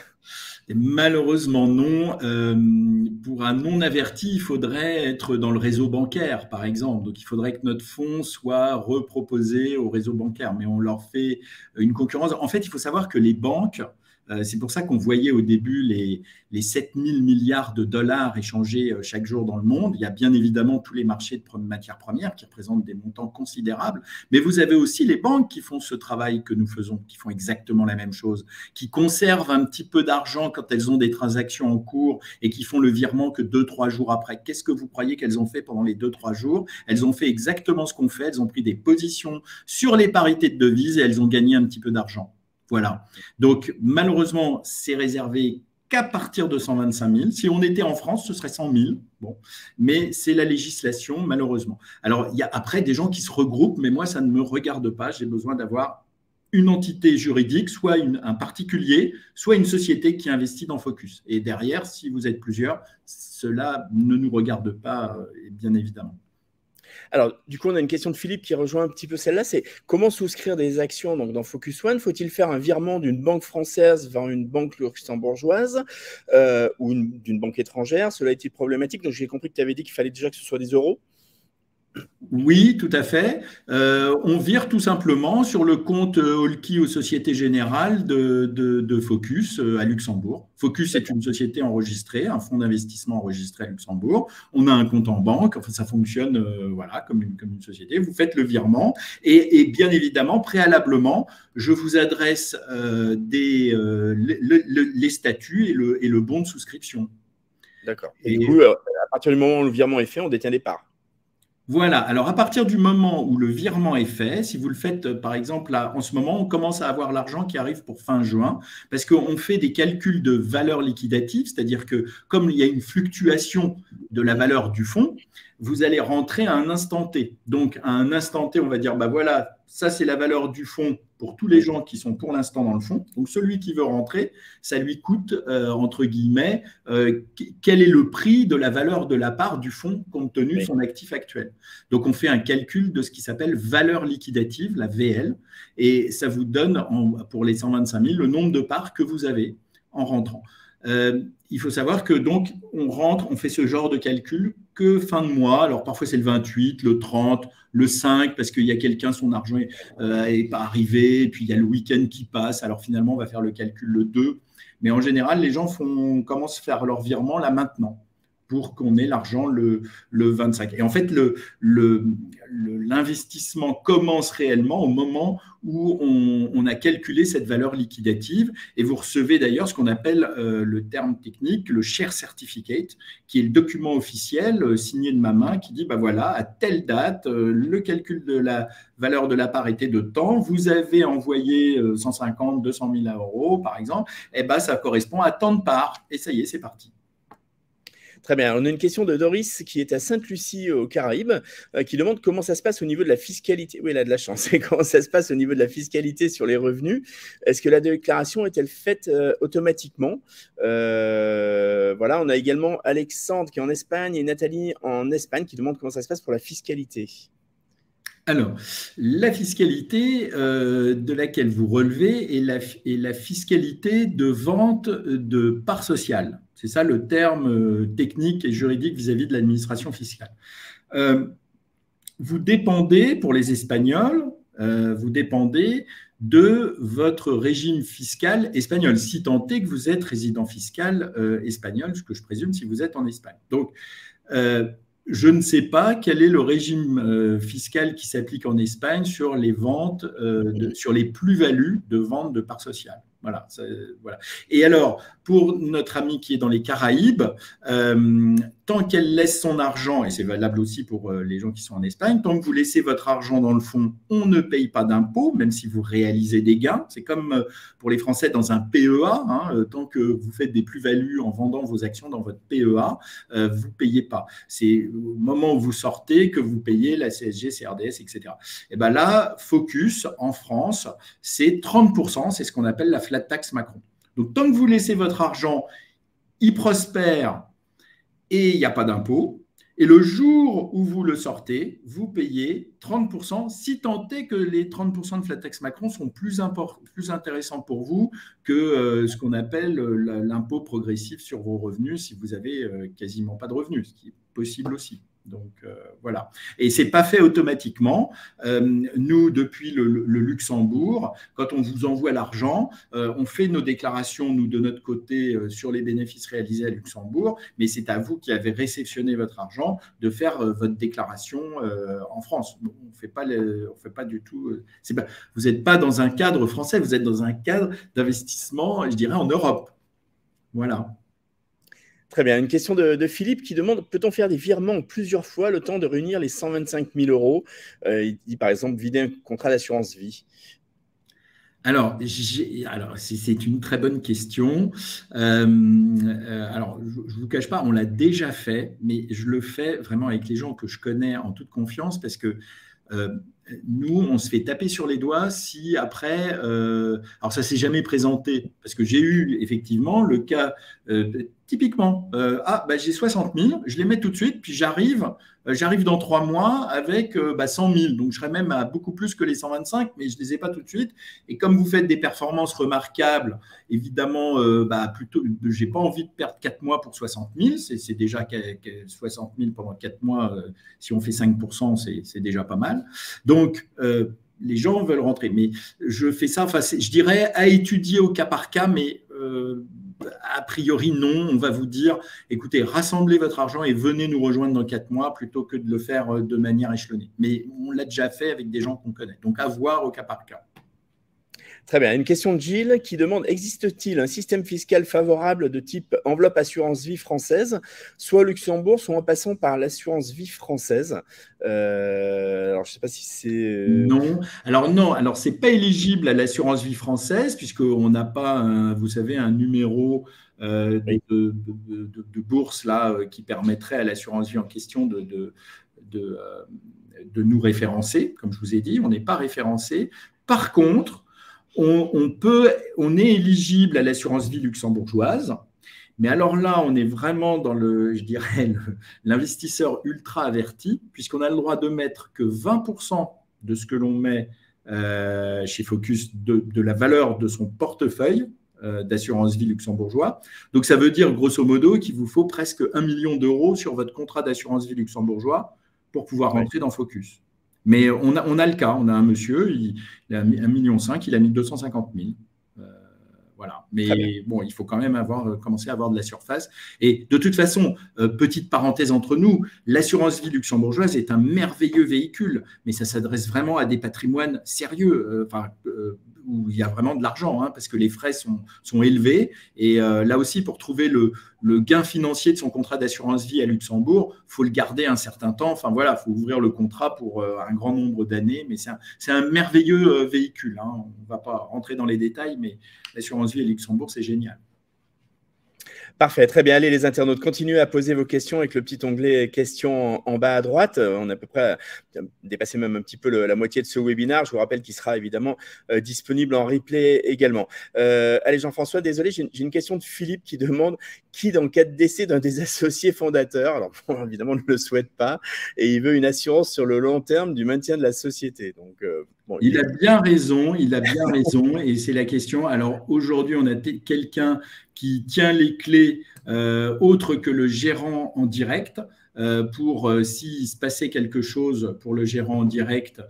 Et malheureusement, non. Pour un non averti, il faudrait être dans le réseau bancaire, par exemple. Donc, il faudrait que notre fonds soit reproposé au réseau bancaire, mais on leur fait une concurrence. En fait, il faut savoir que les banques C'est pour ça qu'on voyait au début les 7 000 milliards de dollars échangés chaque jour dans le monde. Il y a bien évidemment tous les marchés de matières premières qui représentent des montants considérables, mais vous avez aussi les banques qui font ce travail que nous faisons, qui font exactement la même chose, qui conservent un petit peu d'argent quand elles ont des transactions en cours et qui font le virement que 2-3 jours après. Qu'est-ce que vous croyez qu'elles ont fait pendant les 2-3 jours? Elles ont fait exactement ce qu'on fait, elles ont pris des positions sur les parités de devises et elles ont gagné un petit peu d'argent. Voilà. Donc, malheureusement, c'est réservé qu'à partir de 125 000. Si on était en France, ce serait 100 000. Bon. Mais c'est la législation, malheureusement. Alors, il y a après des gens qui se regroupent, mais moi, ça ne me regarde pas. J'ai besoin d'avoir une entité juridique, soit un particulier, soit une société qui investit dans Focus. Et derrière, si vous êtes plusieurs, cela ne nous regarde pas, bien évidemment. Alors, du coup, on a une question de Philippe qui rejoint un petit peu celle-là, c'est comment souscrire des actions donc, dans Focus One? Faut-il faire un virement d'une banque française vers une banque luxembourgeoise ou d'une banque étrangère? Cela est-il problématique? Donc, j'ai compris que tu avais dit qu'il fallait déjà que ce soit des euros. Oui, tout à fait. On vire tout simplement sur le compte Holki aux Sociétés Générales de Focus à Luxembourg. Focus est une société enregistrée, un fonds d'investissement enregistré à Luxembourg. On a un compte en banque, enfin, ça fonctionne voilà, comme une société. Vous faites le virement et bien évidemment, préalablement, je vous adresse les statuts et le bon de souscription. D'accord. Et du coup, à partir du moment où le virement est fait, on détient des parts. Voilà, alors à partir du moment où le virement est fait, si vous le faites par exemple là, en ce moment, on commence à avoir l'argent qui arrive pour fin juin, parce qu'on fait des calculs de valeur liquidative, c'est-à-dire que comme il y a une fluctuation de la valeur du fonds, vous allez rentrer à un instant T. Donc à un instant T, on va dire, bah voilà, ça c'est la valeur du fonds pour tous les gens qui sont pour l'instant dans le fonds. Donc celui qui veut rentrer, ça lui coûte, entre guillemets, quel est le prix de la valeur de la part du fonds compte tenu de son actif actuel. Donc on fait un calcul de ce qui s'appelle valeur liquidative, la VL, et ça vous donne, pour les 125 000, le nombre de parts que vous avez en rentrant. Il faut savoir que donc on rentre, on fait ce genre de calcul que fin de mois. Alors parfois c'est le 28, le 30, le 5 parce qu'il y a quelqu'un, son argent n'est pas arrivé, et puis il y a le week-end qui passe. Alors finalement on va faire le calcul le 2. Mais en général les gens commencent à faire leur virement là maintenant, pour qu'on ait l'argent le 25. Et en fait, l'investissement commence réellement au moment où on a calculé cette valeur liquidative. Et vous recevez d'ailleurs ce qu'on appelle le terme technique, le share certificate, qui est le document officiel signé de ma main qui dit, bah voilà, à telle date, le calcul de la valeur de la part était de temps, vous avez envoyé 150, 200 000 euros, par exemple, et ben ça correspond à tant de parts. Et ça y est, c'est parti. Très bien. On a une question de Doris qui est à Sainte-Lucie aux Caraïbes, qui demande comment ça se passe au niveau de la fiscalité. Oui, elle a de la chance. Comment ça se passe au niveau de la fiscalité sur les revenus? Est-ce que la déclaration est-elle faite automatiquement? Voilà. On a également Alexandre qui est en Espagne et Nathalie en Espagne qui demande comment ça se passe pour la fiscalité. Alors, la fiscalité de laquelle vous relevez est la fiscalité de vente de parts sociales. C'est ça le terme technique et juridique vis-à-vis de l'administration fiscale. Vous dépendez, pour les Espagnols, vous dépendez de votre régime fiscal espagnol, si tant est que vous êtes résident fiscal espagnol, ce que je présume si vous êtes en Espagne. Donc, je ne sais pas quel est le régime fiscal qui s'applique en Espagne sur les ventes, sur les plus-values de vente de parts sociales. Voilà, voilà. Et alors, pour notre ami qui est dans les Caraïbes, tant qu'elle laisse son argent, et c'est valable aussi pour les gens qui sont en Espagne, tant que vous laissez votre argent dans le fonds, on ne paye pas d'impôt, même si vous réalisez des gains. C'est comme pour les Français dans un PEA, hein, tant que vous faites des plus-values en vendant vos actions dans votre PEA, vous ne payez pas. C'est au moment où vous sortez que vous payez la CSG, CRDS, etc. Et bien là, Focus, en France, c'est 30%, c'est ce qu'on appelle la flat tax Macron. Donc, tant que vous laissez votre argent, il prospère et il n'y a pas d'impôt. Et le jour où vous le sortez, vous payez 30%, si tant est que les 30% de flat tax Macron sont plus intéressants pour vous que ce qu'on appelle l'impôt progressif sur vos revenus si vous n'avez quasiment pas de revenus, ce qui est possible aussi. Donc, voilà. Et ce n'est pas fait automatiquement. Nous, depuis le Luxembourg, quand on vous envoie l'argent, on fait nos déclarations, nous, de notre côté, sur les bénéfices réalisés à Luxembourg, mais c'est à vous qui avez réceptionné votre argent de faire votre déclaration en France. On ne fait pas du tout… vous n'êtes pas dans un cadre français, vous êtes dans un cadre d'investissement, je dirais, en Europe. Voilà. Très bien. Une question de Philippe qui demande, peut-on faire des virements plusieurs fois le temps de réunir les 125 000 euros? Il dit par exemple vider un contrat d'assurance vie. Alors, c'est une très bonne question. Alors, je ne vous cache pas, on l'a déjà fait, mais je le fais vraiment avec les gens que je connais en toute confiance parce que nous, on se fait taper sur les doigts si après… alors, ça ne s'est jamais présenté parce que j'ai eu effectivement le cas… typiquement, j'ai 60 000, je les mets tout de suite, puis j'arrive dans 3 mois avec 100 000. Donc, je serai même à beaucoup plus que les 125, mais je ne les ai pas tout de suite. Et comme vous faites des performances remarquables, évidemment, plutôt, je n'ai pas envie de perdre 4 mois pour 60 000. C'est déjà 60 000 pendant 4 mois. Si on fait 5%, c'est déjà pas mal. Donc, les gens veulent rentrer. Mais je fais ça, je dirais, à étudier au cas par cas, mais… a priori, non. On va vous dire, écoutez, rassemblez votre argent et venez nous rejoindre dans 4 mois plutôt que de le faire de manière échelonnée. Mais on l'a déjà fait avec des gens qu'on connaît. Donc, à voir au cas par cas. Très bien. Une question de Gilles qui demande, existe-t-il un système fiscal favorable de type enveloppe assurance vie française, soit au Luxembourg, soit en passant par l'assurance vie française? Alors, je ne sais pas si c'est… Non. Alors, ce n'est pas éligible à l'assurance vie française puisqu'on n'a pas, vous savez, un numéro de bourse là, qui permettrait à l'assurance vie en question de nous référencer. Comme je vous ai dit, on n'est pas référencé. Par contre, on est éligible à l'assurance vie luxembourgeoise, mais alors là, on est vraiment dans l'investisseur ultra averti, puisqu'on a le droit de mettre que 20% de ce que l'on met chez Focus de la valeur de son portefeuille d'assurance vie luxembourgeois. Donc, ça veut dire, grosso modo, qu'il vous faut presque 1 million d'euros sur votre contrat d'assurance vie luxembourgeois pour pouvoir rentrer dans Focus. Mais on a le cas, on a un monsieur, il a 1,5 million, il a mis 250 000. Voilà. Mais bon, il faut quand même commencer à avoir de la surface. Et de toute façon, petite parenthèse entre nous, l'assurance vie luxembourgeoise est un merveilleux véhicule, mais ça s'adresse vraiment à des patrimoines sérieux, où il y a vraiment de l'argent, parce que les frais sont élevés. Et là aussi, pour trouver le gain financier de son contrat d'assurance vie à Luxembourg, il faut le garder un certain temps. Enfin voilà, il faut ouvrir le contrat pour un grand nombre d'années. Mais c'est un merveilleux véhicule. On ne va pas rentrer dans les détails, mais l'assurance vie à Luxembourg, c'est génial. Parfait, très bien. Allez, les internautes, continuez à poser vos questions avec le petit onglet questions en bas à droite. On a à peu près dépassé même un petit peu la moitié de ce webinaire. Je vous rappelle qu'il sera évidemment disponible en replay également. Allez, Jean-François, désolé, j'ai une question de Philippe qui demande qui, dans le cas de décès d'un des associés fondateurs, alors bon, évidemment, on ne le souhaite pas, et il veut une assurance sur le long terme du maintien de la société. Donc, il a bien raison, et c'est la question. Alors aujourd'hui, on a quelqu'un qui tient les clés autre que le gérant en direct pour s'il se passait quelque chose pour le gérant en direct,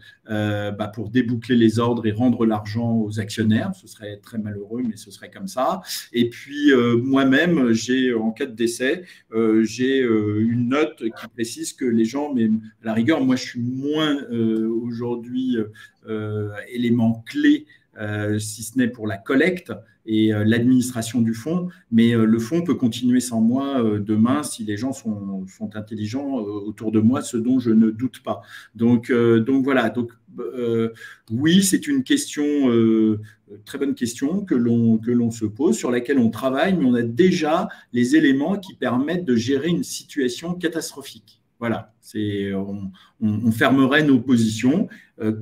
pour déboucler les ordres et rendre l'argent aux actionnaires. Ce serait très malheureux, mais ce serait comme ça. Et puis moi-même, en cas de décès, j'ai une note qui précise que les gens, mais à la rigueur, moi je suis moins aujourd'hui élément clé, si ce n'est pour la collecte et l'administration du fonds, mais le fonds peut continuer sans moi demain si les gens sont intelligents autour de moi, ce dont je ne doute pas. Donc voilà, oui, c'est une question, très bonne question que l'on se pose, sur laquelle on travaille, mais on a déjà les éléments qui permettent de gérer une situation catastrophique. Voilà, on fermerait nos positions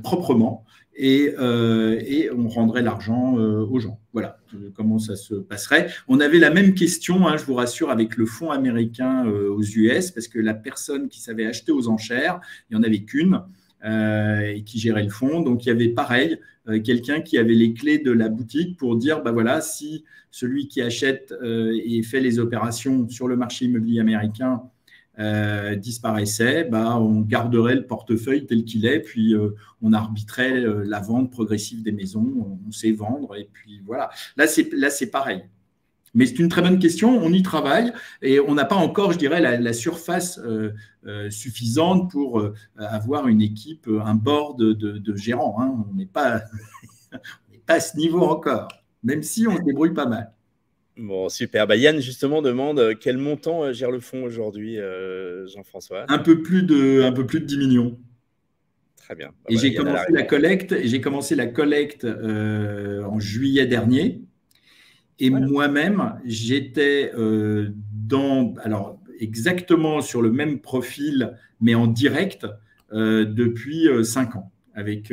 proprement et on rendrait l'argent aux gens. Voilà comment ça se passerait. On avait la même question, je vous rassure, avec le fonds américain aux US, parce que la personne qui savait acheter aux enchères, il n'y en avait qu'une, et qui gérait le fonds. Donc, il y avait pareil, quelqu'un qui avait les clés de la boutique pour dire, voilà, si celui qui achète et fait les opérations sur le marché immobilier américain disparaissait, bah, on garderait le portefeuille tel qu'il est, puis on arbitrait la vente progressive des maisons, on sait vendre, et puis voilà. Là, c'est pareil. Mais c'est une très bonne question, on y travaille et on n'a pas encore, je dirais, la surface suffisante pour avoir une équipe, un board de gérants. Hein. On n'est pas, pas à ce niveau encore, même si on se débrouille pas mal. Bon, super. Bah, Yann, justement, demande quel montant gère le fonds aujourd'hui, Jean-François? Un peu plus de 10 millions. Très bien. Bah, Et voilà, j'ai Yann a la commencé la réponse. collecte, en juillet dernier. Et Ouais. moi-même, j'étais alors exactement sur le même profil, mais en direct depuis 5 ans, avec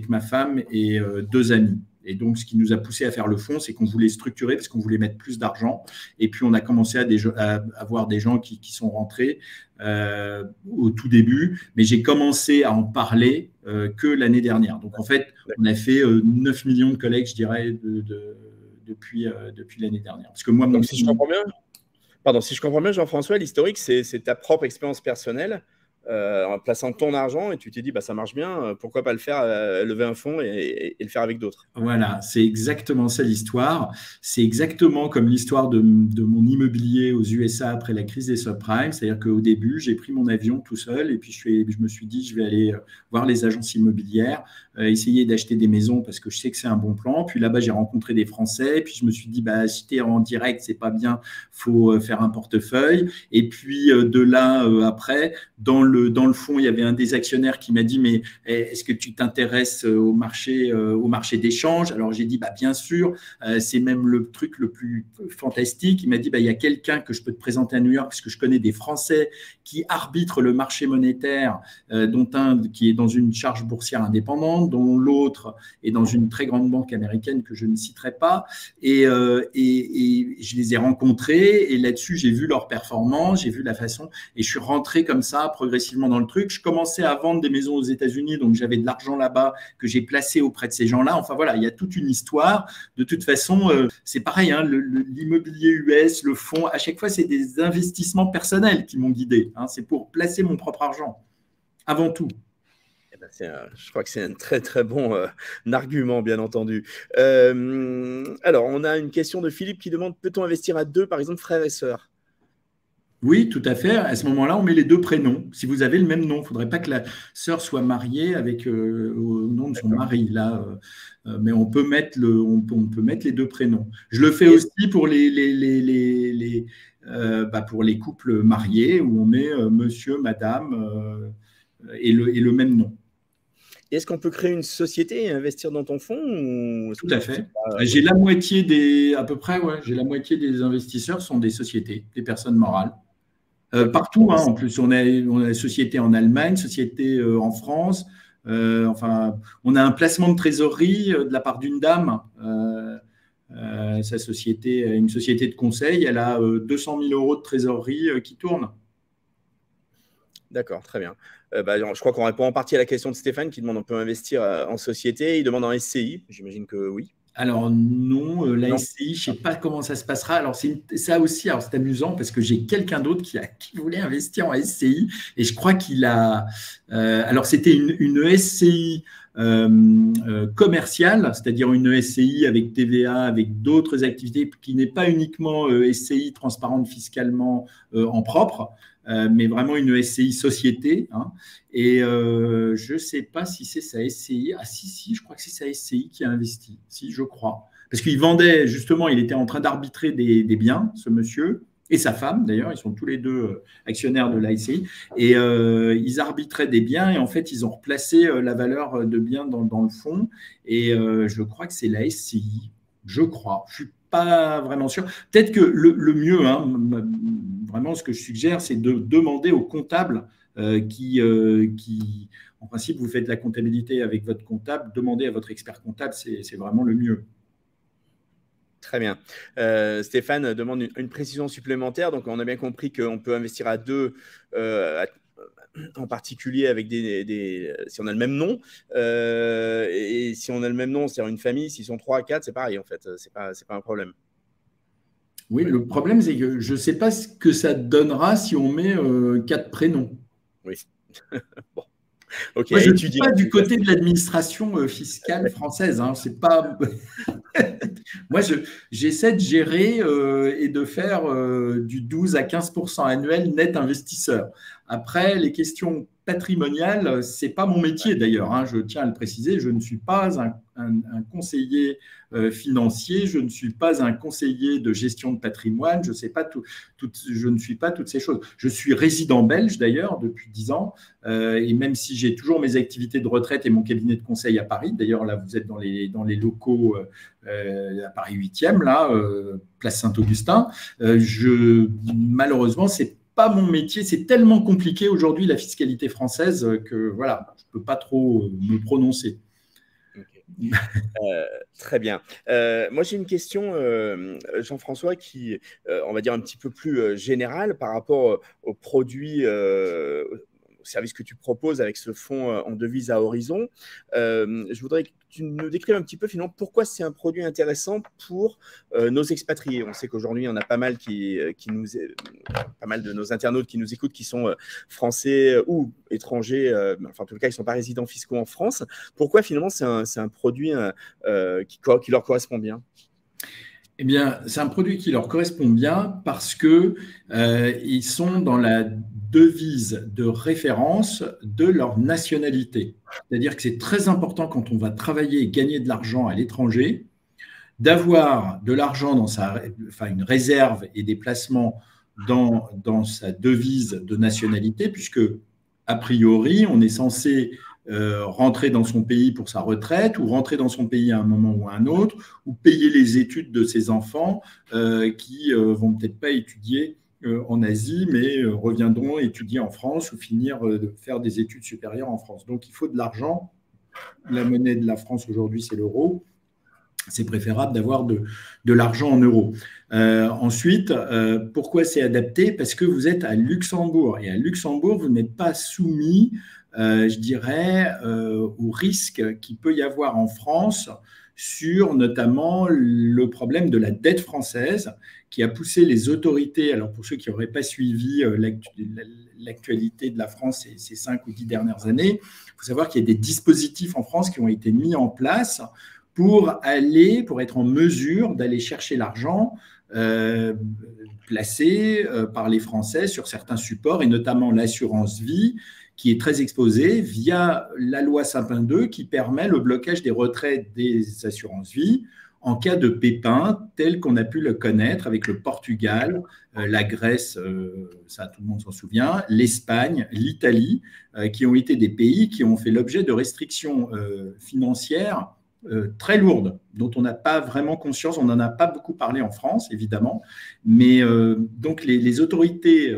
ma femme et 2 amis. Et donc, ce qui nous a poussé à faire le fonds, c'est qu'on voulait structurer parce qu'on voulait mettre plus d'argent. Et puis, on a commencé à avoir des gens qui sont rentrés au tout début. Mais j'ai commencé à en parler que l'année dernière. Donc, en fait, on a fait 9 millions de collègues, je dirais, depuis l'année dernière. Parce que moi, Donc, si je comprends bien, pardon, si je comprends bien, Jean-François, l'historique, c'est ta propre expérience personnelle en plaçant ton argent et tu t'es dit, bah, ça marche bien, pourquoi pas le faire, lever un fonds et le faire avec d'autres. Voilà, c'est exactement ça l'histoire. C'est exactement comme l'histoire de mon immobilier aux USA après la crise des subprimes. C'est-à-dire qu'au début, j'ai pris mon avion tout seul et puis je me suis dit, je vais aller voir les agences immobilières, essayer d'acheter des maisons parce que je sais que c'est un bon plan. Puis là-bas, j'ai rencontré des Français. Puis je me suis dit, bah, si tu es en direct, c'est pas bien, faut faire un portefeuille. Et puis de là, après, dans le fond, il y avait un des actionnaires qui m'a dit, mais est-ce que tu t'intéresses au marché d'échange? Alors j'ai dit, bah, bien sûr, c'est même le truc le plus fantastique. Il m'a dit, bah, il y a quelqu'un que je peux te présenter à New York parce que je connais des Français qui arbitrent le marché monétaire, dont un qui est dans une charge boursière indépendante, dont l'autre est dans une très grande banque américaine que je ne citerai pas. Et je les ai rencontrés et là-dessus, j'ai vu leur performance, j'ai vu la façon et je suis rentré comme ça progressivement dans le truc. Je commençais à vendre des maisons aux États-Unis, donc j'avais de l'argent là-bas que j'ai placé auprès de ces gens-là. Enfin voilà, il y a toute une histoire. De toute façon, c'est pareil, hein, l'immobilier US, le fonds, à chaque fois, c'est des investissements personnels qui m'ont guidé. Hein, c'est pour placer mon propre argent, avant tout. Eh ben, je crois que c'est un très très bon argument, bien entendu. Alors, on a une question de Philippe qui demande, peut-on investir à deux, par exemple, frères et sœurs? Oui, tout à fait. À ce moment-là, on met les deux prénoms. Si vous avez le même nom, il ne faudrait pas que la sœur soit mariée avec au nom de son D'accord. mari. Là, mais on peut mettre les deux prénoms. Je le fais Et est-ce aussi pour pour les couples mariés où on met monsieur, madame et le même nom. est-ce qu'on peut créer une société et investir dans ton fonds ou est-ce Tout que à c'est fait. pas J'ai la possible? moitié à peu près, ouais, j'ai la moitié des investisseurs sont des sociétés, des personnes morales. D'accord. Bon, Partout, bah, hein, en plus, on a des sociétés en Allemagne, sociétés en France. Enfin, on a un placement de trésorerie de la part d'une dame. Sa société, une société de conseil, elle a 200 000 euros de trésorerie qui tournent. d'accord, très bien. Bah, je crois qu'on répond en partie à la question de Stéphane qui demande on peut investir en société. Il demande en SCI. J'imagine que oui. Alors non, la Non. SCI, je ne sais pas comment ça se passera. Alors ça aussi, alors c'est amusant parce que j'ai quelqu'un d'autre qui voulait investir en SCI et je crois qu'il a. Alors c'était une SCI commerciale, c'est-à-dire une SCI avec TVA, avec d'autres activités qui n'est pas uniquement SCI transparente fiscalement en propre, mais vraiment une SCI société. Hein. Et je ne sais pas si c'est sa SCI. Ah si, je crois que c'est sa SCI qui a investi. Si, je crois. Parce qu'il vendait, justement, il était en train d'arbitrer des biens, ce monsieur, et sa femme, d'ailleurs, ils sont tous les deux actionnaires de la SCI. Et ils arbitraient des biens et en fait, ils ont replacé la valeur de biens dans le fonds. Et je crois que c'est la SCI. Je crois. Je ne suis pas vraiment sûr. Peut-être que le mieux, hein, vraiment, ce que je suggère, c'est de demander au comptable en principe, vous faites la comptabilité avec votre comptable, demandez à votre expert comptable, c'est vraiment le mieux. Très bien. Stéphane demande une précision supplémentaire. Donc, on a bien compris qu'on peut investir à deux, en particulier avec si on a le même nom. Et si on a le même nom, c'est-à-dire une famille. S'ils sont 3 à 4, c'est pareil, en fait. C'est pas un problème. Oui, le problème, c'est que je ne sais pas ce que ça donnera si on met 4 prénoms. Oui. Bon. Ok, Moi, à je ne suis étudier. pas du côté de l'administration fiscale française. Hein. C'est pas... Moi, j'essaie de gérer et de faire du 12 à 15% annuel net investisseur. Après, les questions patrimoniales, ce n'est pas mon métier d'ailleurs. Hein, je tiens à le préciser, je ne suis pas un conseiller financier, je ne suis pas un conseiller de gestion de patrimoine, je ne suis pas toutes ces choses. Je suis résident belge d'ailleurs depuis 10 ans, et même si j'ai toujours mes activités de retraite et mon cabinet de conseil à Paris, d'ailleurs là vous êtes dans les locaux à Paris 8e, là, place Saint-Augustin, malheureusement, c'est pas mon métier, c'est tellement compliqué aujourd'hui la fiscalité française que voilà, je peux pas trop me prononcer. Okay. Très bien. Moi, j'ai une question, Jean-François, qui, on va dire, un petit peu plus générale par rapport aux produits, aux services que tu proposes avec ce fonds en devise à horizon. Je voudrais que tu nous décrives un petit peu, finalement, pourquoi c'est un produit intéressant pour nos expatriés. On sait qu'aujourd'hui, on a pas mal pas mal de nos internautes qui nous écoutent, qui sont français ou étrangers, enfin, en tout cas, ils ne sont pas résidents fiscaux en France. Pourquoi, finalement, c'est un produit qui leur correspond bien? Eh bien, c'est un produit qui leur correspond bien parce que ils sont dans la devise de référence de leur nationalité. C'est-à-dire que c'est très important quand on va travailler et gagner de l'argent à l'étranger, d'avoir de l'argent une réserve et des placements dans sa devise de nationalité, puisque a priori, on est censé rentrer dans son pays pour sa retraite ou rentrer dans son pays à un moment ou à un autre, ou payer les études de ses enfants qui vont peut-être pas étudier en Asie, mais reviendront étudier en France ou finir de faire des études supérieures en France. Donc, il faut de l'argent. La monnaie de la France aujourd'hui, c'est l'euro. C'est préférable d'avoir de l'argent en euros. Ensuite, pourquoi c'est adapté? Parce que vous êtes à Luxembourg. Et à Luxembourg, vous n'êtes pas soumis, je dirais, au risque qu'il peut y avoir en France sur notamment le problème de la dette française qui a poussé les autorités, alors pour ceux qui n'auraient pas suivi l'actualité de la France ces 5 ou 10 dernières années, il faut savoir qu'il y a des dispositifs en France qui ont été mis en place pour être en mesure d'aller chercher l'argent placé par les Français sur certains supports, et notamment l'assurance vie, qui est très exposée via la loi Sapin II, qui permet le blocage des retraites des assurances vie en cas de pépin tel qu'on a pu le connaître avec le Portugal, la Grèce, ça tout le monde s'en souvient, l'Espagne, l'Italie, qui ont été des pays qui ont fait l'objet de restrictions financières très lourde, dont on n'a pas vraiment conscience. On n'en a pas beaucoup parlé en France, évidemment, mais donc les autorités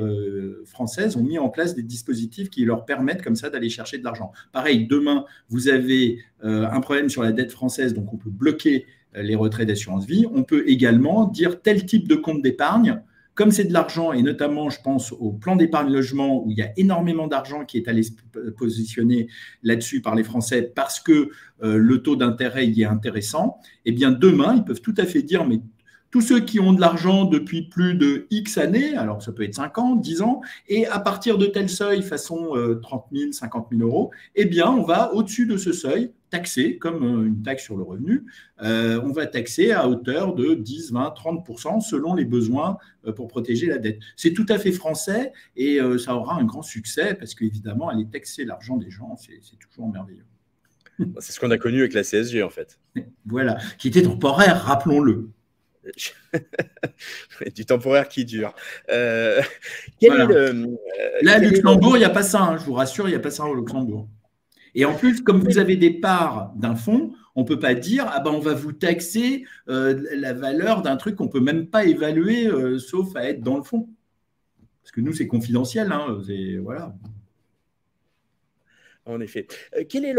françaises ont mis en place des dispositifs qui leur permettent comme ça d'aller chercher de l'argent. Pareil, demain, vous avez un problème sur la dette française, donc on peut bloquer les retraits d'assurance vie. On peut également dire tel type de compte d'épargne, comme c'est de l'argent, et notamment, je pense au plan d'épargne logement, où il y a énormément d'argent qui est allé se positionner là-dessus par les Français parce que le taux d'intérêt y est intéressant, eh bien demain, ils peuvent tout à fait dire, mais tous ceux qui ont de l'argent depuis plus de X années, alors ça peut être 5 ans, 10 ans, et à partir de tel seuil, façon 30 000, 50 000 euros, eh bien on va au-dessus de ce seuil, taxer comme une taxe sur le revenu, on va taxer à hauteur de 10, 20, 30% selon les besoins pour protéger la dette. C'est tout à fait français et ça aura un grand succès parce qu'évidemment, aller taxer l'argent des gens, c'est toujours merveilleux. C'est ce qu'on a connu avec la CSG, en fait. Voilà, qui était temporaire, rappelons-le. Du temporaire qui dure. Là, à Luxembourg, il n'y a pas ça, hein, je vous rassure, il n'y a pas ça au Luxembourg. Et en plus, comme vous avez des parts d'un fonds, on ne peut pas dire ah ben, on va vous taxer la valeur d'un truc qu'on ne peut même pas évaluer, sauf à être dans le fonds. Parce que nous, c'est confidentiel. Hein, voilà. En effet. Quel est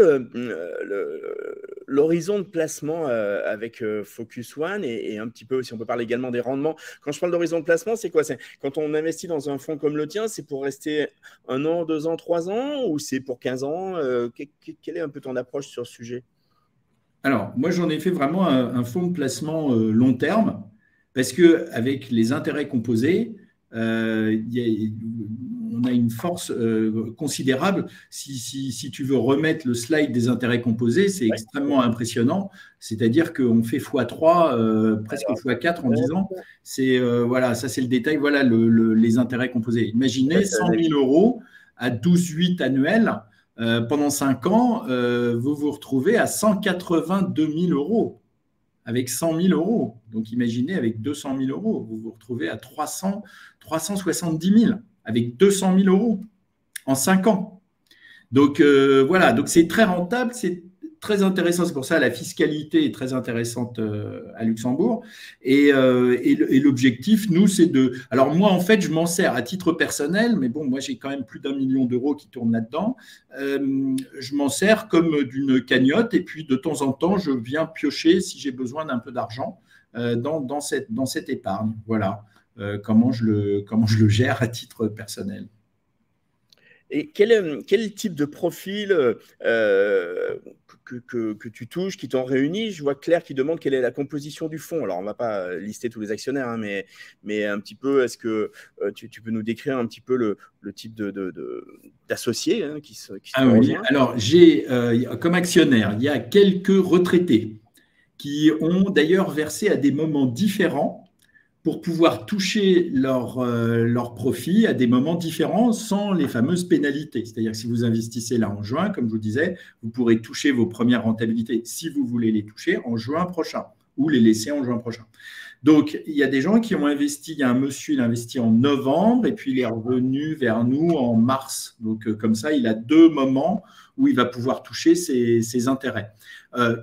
l'horizon de placement avec Focus One et un petit peu, si on peut parler également des rendements. Quand je parle d'horizon de placement, c'est quoi? Quand on investit dans un fonds comme le tien, c'est pour rester 1 an, 2 ans, 3 ans ou c'est pour 15 ans? Quelle est un peu ton approche sur ce sujet? Alors, moi, j'en ai fait vraiment un fonds de placement long terme Parce qu'avec les intérêts composés, on a une force considérable. Si tu veux remettre le slide des intérêts composés, c'est extrêmement impressionnant. C'est-à-dire qu'on fait x3, presque x4 en 10 ans. Voilà, ça c'est le détail. Voilà les intérêts composés. Imaginez 100 000 euros à 12,8 annuels. Pendant 5 ans, vous vous retrouvez à 182 000 euros avec 100 000 euros. Donc, imaginez, avec 200 000 euros, vous vous retrouvez à 370 000 avec 200 000 euros en 5 ans. Donc, voilà, donc c'est très rentable, c'est très intéressant. C'est pour ça que la fiscalité est très intéressante à Luxembourg. Et l'objectif, nous, c'est de… Alors, moi, en fait, je m'en sers à titre personnel, mais bon, moi, j'ai quand même plus d'1 million d'euros qui tournent là-dedans. Je m'en sers comme d'une cagnotte et puis de temps en temps, je viens piocher si j'ai besoin d'un peu d'argent dans cette épargne. Voilà comment je le gère à titre personnel. Et quel type de profil que tu touches, qui t'en réunit? Je vois Claire qui demande quelle est la composition du fonds. Alors, on ne va pas lister tous les actionnaire, hein, mais un petit peu, est-ce que tu peux nous décrire un petit peu le type d'associés hein, qui oui. Alors, j'ai comme actionnaire, il y a quelques retraités qui ont d'ailleurs versé à des moments différents pour pouvoir toucher leur profit à des moments différents sans les fameuses pénalités. C'est-à-dire que si vous investissez là en juin, comme je vous disais, vous pourrez toucher vos premières rentabilités si vous voulez les toucher en juin prochain ou les laisser en juin prochain. Donc, il y a des gens qui ont investi, il y a un monsieur, il a investi en novembre et puis il est revenu vers nous en mars. Donc, comme ça, il a 2 moments où il va pouvoir toucher ses intérêts.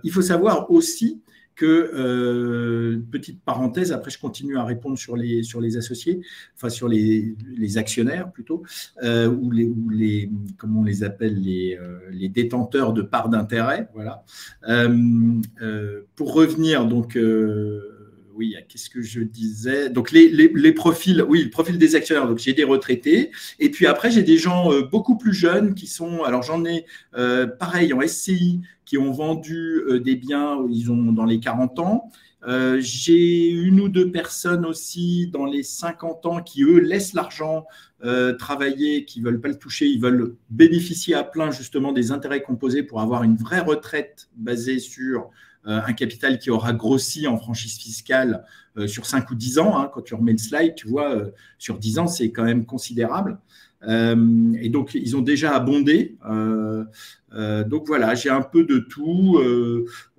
Il faut savoir aussi que, petite parenthèse, après je continue à répondre sur les associés, enfin sur les actionnaires plutôt, ou les comment on les appelle, les détenteurs de parts d'intérêt. Voilà. Pour revenir, donc, oui, qu'est-ce que je disais? Donc, les profils, oui, le profil des actionnaires. Donc, j'ai des retraités. Et puis après, j'ai des gens beaucoup plus jeunes qui sont… Alors, j'en ai, pareil, en SCI, qui ont vendu des biens, ils ont dans les 40 ans. J'ai 1 ou 2 personnes aussi dans les 50 ans qui, eux, laissent l'argent travailler, qui ne veulent pas le toucher. Ils veulent bénéficier à plein, justement, des intérêts composés pour avoir une vraie retraite basée sur… un capital qui aura grossi en franchise fiscale sur 5 ou 10 ans. Hein, quand tu remets le slide, tu vois, sur 10 ans, c'est quand même considérable. Et donc, ils ont déjà abondé. Donc, voilà, j'ai un peu de tout.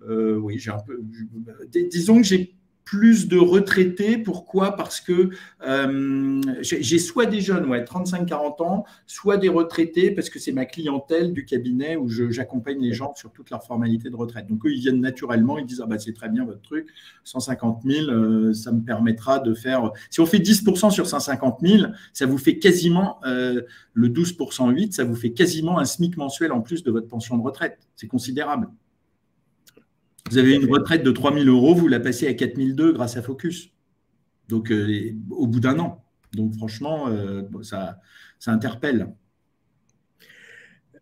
Oui, j'ai un peu… Disons que j'ai plus de retraités. Pourquoi? Parce que j'ai soit des jeunes, 35-40 ans, soit des retraités, parce que c'est ma clientèle du cabinet où j'accompagne les gens sur toutes leurs formalités de retraite. Donc, eux, ils viennent naturellement, ils disent « Ah bah, c'est très bien votre truc, 150 000, ça me permettra de faire… » Si on fait 10% sur 150 000, ça vous fait quasiment, le 12% 8, ça vous fait quasiment un SMIC mensuel en plus de votre pension de retraite. C'est considérable. Vous avez une retraite de 3 000 euros, vous la passez à 4 200 grâce à Focus. Donc, au bout d'1 an. Donc, franchement, ça interpelle.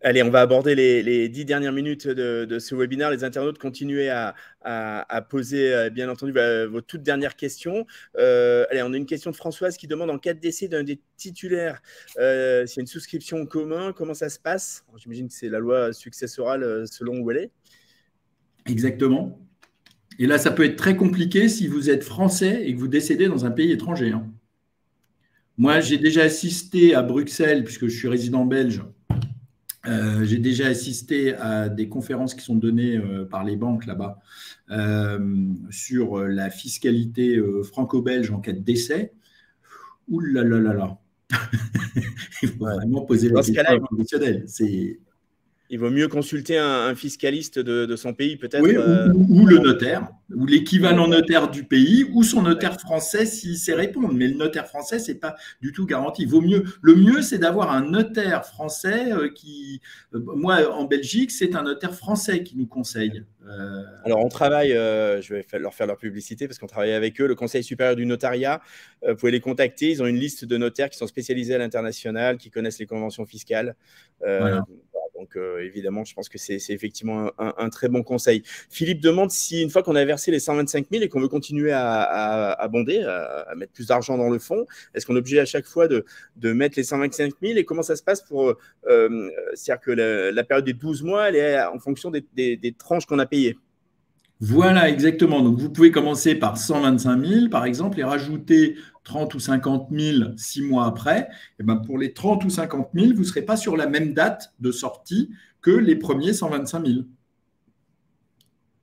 Allez, on va aborder les 10 dernières minutes de ce webinaire. Les internautes, continuez à poser, bien entendu, vos toutes dernières questions. Allez, on a une question de Françoise qui demande, en cas de décès d'un des titulaires, s'il y a une souscription en commun, comment ça se passe? J'imagine que c'est la loi successorale selon où elle est. Exactement. Et là, ça peut être très compliqué si vous êtes français et que vous décédez dans un pays étranger. Hein. Moi, j'ai déjà assisté à Bruxelles, puisque je suis résident belge, j'ai déjà assisté à des conférences qui sont données par les banques là-bas sur la fiscalité franco-belge en cas de décès. Ouh là là là là. Il faut vraiment poser la question à un professionnel. Il vaut mieux consulter un fiscaliste de son pays, peut-être. Oui, ou le notaire, ou l'équivalent notaire du pays, ou son notaire français s'il sait répondre. Mais le notaire français, ce n'est pas du tout garanti. Le mieux, c'est d'avoir un notaire français qui… Moi, en Belgique, c'est un notaire français qui nous conseille. Alors, on travaille, je vais leur faire leur publicité parce qu'on travaille avec eux, le Conseil supérieur du notariat. Vous pouvez les contacter. Ils ont une liste de notaires qui sont spécialisés à l'international, qui connaissent les conventions fiscales. Voilà. Donc, évidemment, je pense que c'est effectivement un très bon conseil. Philippe demande si, une fois qu'on a versé les 125 000 et qu'on veut continuer à abonder, à mettre plus d'argent dans le fonds, est-ce qu'on est obligé à chaque fois de mettre les 125 000 et comment ça se passe pour… c'est-à-dire que la période des 12 mois, elle est en fonction des tranches qu'on a payées. Voilà, exactement. Donc, vous pouvez commencer par 125 000, par exemple, et rajouter 30 ou 50 000 6 mois après. Et ben, pour les 30 ou 50 000, vous ne serez pas sur la même date de sortie que les premiers 125 000.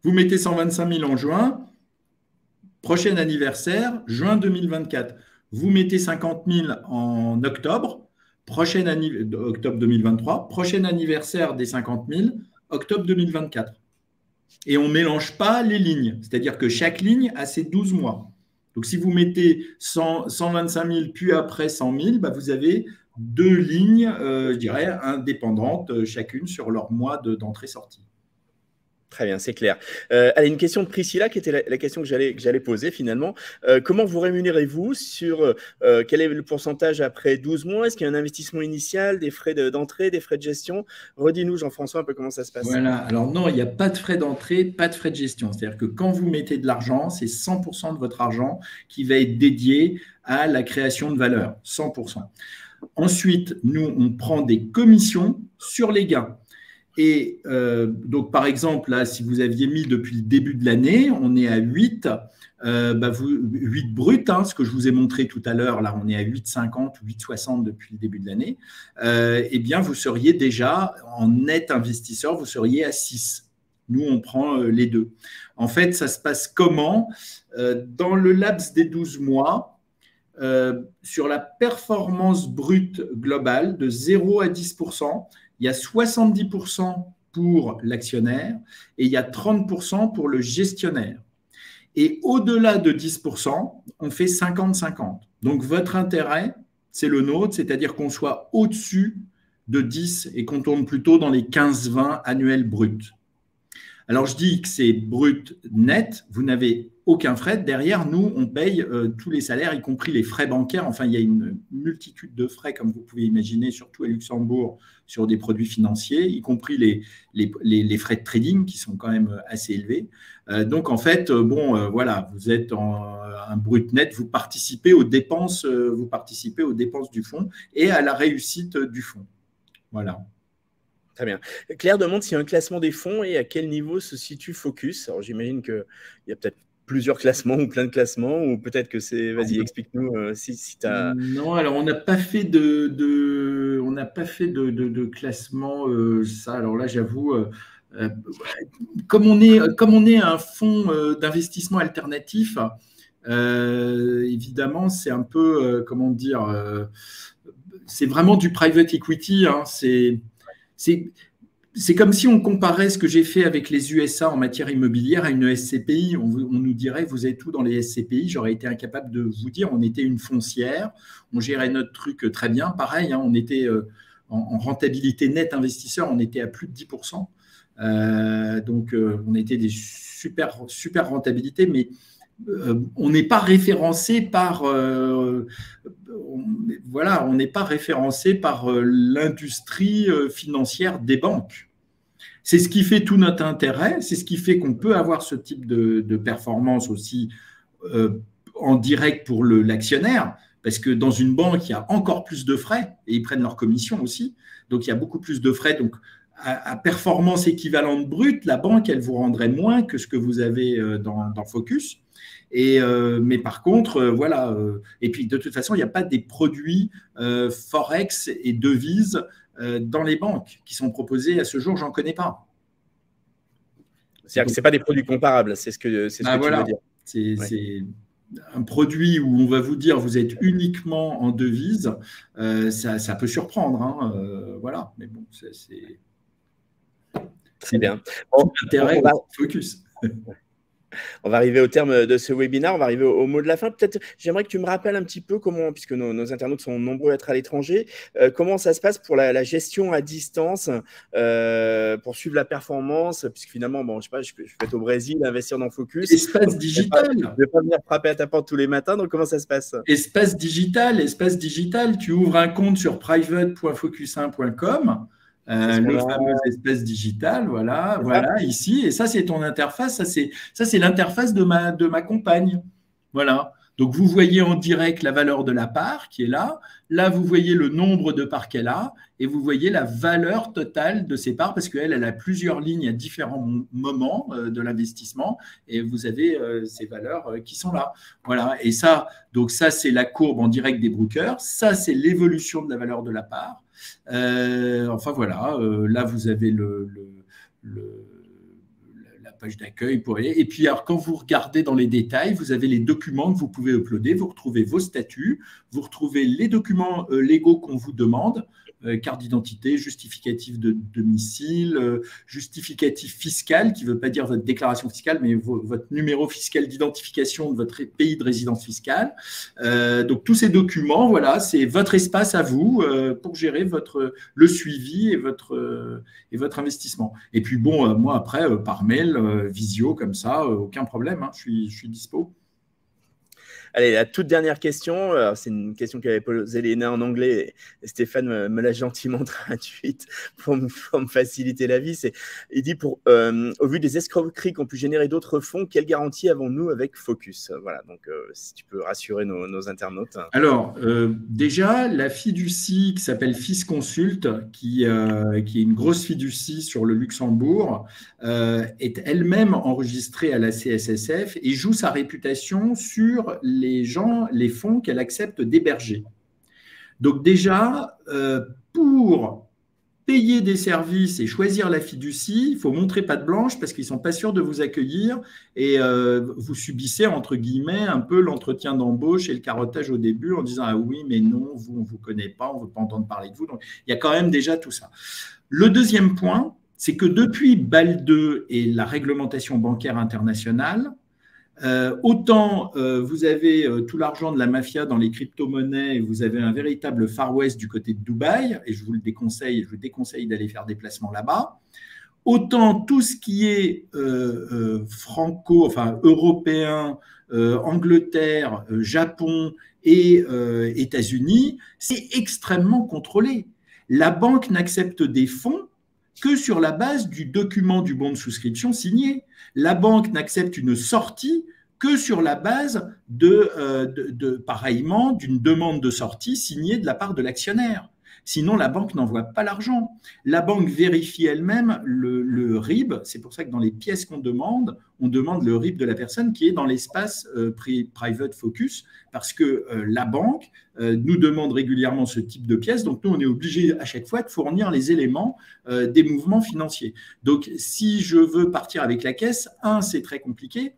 Vous mettez 125 000 en juin, prochain anniversaire, juin 2024. Vous mettez 50 000 en octobre, octobre 2023, prochain anniversaire des 50 000, octobre 2024. Et on ne mélange pas les lignes, c'est-à-dire que chaque ligne a ses 12 mois. Donc, si vous mettez 125 000 puis après 100 000, bah, vous avez deux lignes, je dirais, indépendantes, chacune sur leur mois d'entrée-sortie. Très bien, c'est clair. Allez, une question de Priscilla qui était la question que j'allais poser finalement. Comment vous rémunérez-vous sur quel est le pourcentage après 12 mois? Est-ce qu'il y a un investissement initial, des frais d'entrée, des frais de gestion? Redis-nous, Jean-François, un peu comment ça se passe. Voilà, alors non, il n'y a pas de frais d'entrée, pas de frais de gestion. C'est-à-dire que quand vous mettez de l'argent, c'est 100% de votre argent qui va être dédié à la création de valeur, 100%. Ensuite, nous, on prend des commissions sur les gains. Et donc, par exemple, là, si vous aviez mis depuis le début de l'année, on est à 8, 8 bruts, hein, ce que je vous ai montré tout à l'heure, là, on est à 8,50 ou 8,60 depuis le début de l'année, eh bien, vous seriez déjà en net investisseur, vous seriez à 6. Nous, on prend les deux. En fait, ça se passe comment? Dans le laps des 12 mois, sur la performance brute globale de 0 à 10%, il y a 70% pour l'actionnaire et il y a 30% pour le gestionnaire. Et au-delà de 10%, on fait 50-50. Donc, votre intérêt, c'est le nôtre, c'est-à-dire qu'on soit au-dessus de 10 et qu'on tourne plutôt dans les 15-20 annuels bruts. Alors, je dis que c'est brut net, vous n'avez aucun frais. Derrière, nous, on paye tous les salaires, y compris les frais bancaires. Enfin, il y a une multitude de frais, comme vous pouvez imaginer, surtout à Luxembourg, sur des produits financiers, y compris les frais de trading qui sont quand même assez élevés. Donc, en fait, voilà, vous êtes un brut net, vous participez aux dépenses du fonds et à la réussite du fonds. Voilà. Très bien. Claire demande s'il y a un classement des fonds et à quel niveau se situe Focus. Alors, j'imagine qu'il y a peut-être plusieurs classements ou plein de classements, ou peut-être que c'est… Vas-y, explique-nous si tu as… Non, alors on n'a pas fait de classement, ça. Alors là, j'avoue, comme on est un fonds d'investissement alternatif, évidemment, c'est un peu, comment dire, c'est vraiment du private equity, hein, c'est comme si on comparait ce que j'ai fait avec les USA en matière immobilière à une SCPI. On nous dirait, vous êtes où dans les SCPI? J'aurais été incapable de vous dire. On était une foncière, on gérait notre truc très bien. Pareil, hein, on était en rentabilité nette investisseur, on était à plus de 10%. Donc, on était des super rentabilités, mais on n'est pas référencé par on n'est pas référencé par l'industrie financière des banques. C'est ce qui fait tout notre intérêt, c'est ce qui fait qu'on peut avoir ce type de performance aussi en direct pour l'actionnaire, parce que dans une banque, il y a encore plus de frais et ils prennent leur commission aussi. Donc, il y a beaucoup plus de frais. Donc, à performance équivalente brute, la banque, elle vous rendrait moins que ce que vous avez dans Focus. Mais par contre, voilà. Et puis, de toute façon, il n'y a pas des produits Forex et devises dans les banques qui sont proposés à ce jour. J'en connais pas. C'est-à-dire que ce n'est pas des produits comparables, c'est ce que tu veux dire. C'est un produit où on va vous dire vous êtes uniquement en devise. Ça peut surprendre. Hein, voilà. Mais bon, c'est très bien. Bon, intérêt Focus. On va arriver au terme de ce webinaire, on va arriver au mot de la fin. Peut-être, j'aimerais que tu me rappelles un petit peu comment, puisque nos internautes sont nombreux à être à l'étranger, comment ça se passe pour la gestion à distance, pour suivre la performance, puisque finalement, bon, je sais pas, je peux être au Brésil, investir dans Focus. Espace digital. Je ne vais pas venir frapper à ta porte tous les matins, donc comment ça se passe? Espace digital, tu ouvres un compte sur private.focus1.com. le fameux espace digital, voilà, ici. Et ça, c'est ton interface. Ça, c'est l'interface de ma compagne. Voilà. Donc, vous voyez en direct la valeur de la part qui est là. Là, vous voyez le nombre de parts qu'elle a et vous voyez la valeur totale de ses parts parce qu'elle a plusieurs lignes à différents moments de l'investissement et vous avez ces valeurs qui sont là. Voilà. Et ça, donc ça, c'est la courbe en direct des brokers. Ça, c'est l'évolution de la valeur de la part. Enfin, voilà. Là, vous avez la page d'accueil. Et puis, alors, quand vous regardez dans les détails, vous avez les documents que vous pouvez uploader. Vous retrouvez vos statuts, vous retrouvez les documents légaux qu'on vous demande, carte d'identité, justificatif de domicile, justificatif fiscal, qui ne veut pas dire votre déclaration fiscale, mais votre numéro fiscal d'identification de votre pays de résidence fiscale. Donc, tous ces documents, voilà, c'est votre espace à vous pour gérer le suivi et votre investissement. Et puis, bon, moi, après, par mail, visio, comme ça, aucun problème, hein, je suis dispo. Allez, la toute dernière question, c'est une question qu'avait posée Léna en anglais et Stéphane me l'a gentiment traduite pour me faciliter la vie. Il dit, au vu des escroqueries qu'ont pu générer d'autres fonds, quelle garantie avons-nous avec Focus? Voilà, donc si tu peux rassurer nos internautes. Alors, déjà, la fiducie qui s'appelle FisConsult, qui est une grosse fiducie sur le Luxembourg, est elle-même enregistrée à la CSSF et joue sa réputation sur les fonds qu'elle accepte d'héberger. Donc déjà, pour payer des services et choisir la fiducie, il faut montrer patte blanche parce qu'ils ne sont pas sûrs de vous accueillir et vous subissez, entre guillemets, un peu l'entretien d'embauche et le carottage au début en disant « Ah oui, mais non, vous, on ne vous connaît pas, on ne veut pas entendre parler de vous. » Donc, il y a quand même déjà tout ça. Le deuxième point, c'est que depuis BAL 2 et la réglementation bancaire internationale, autant vous avez tout l'argent de la mafia dans les crypto-monnaies et vous avez un véritable Far West du côté de Dubaï, et je vous déconseille d'aller faire des placements là-bas, autant tout ce qui est européen, Angleterre, Japon et États-Unis, c'est extrêmement contrôlé. La banque n'accepte des fonds que sur la base du document du bon de souscription signé. La banque n'accepte une sortie que sur la base pareillement d'une demande de sortie signée de la part de l'actionnaire. Sinon, la banque n'envoie pas l'argent. La banque vérifie elle-même le RIB. C'est pour ça que dans les pièces qu'on demande, on demande le RIB de la personne qui est dans l'espace Private Focus parce que la banque nous demande régulièrement ce type de pièces. Donc, nous, on est obligé à chaque fois de fournir les éléments des mouvements financiers. Donc, si je veux partir avec la caisse, c'est très compliqué.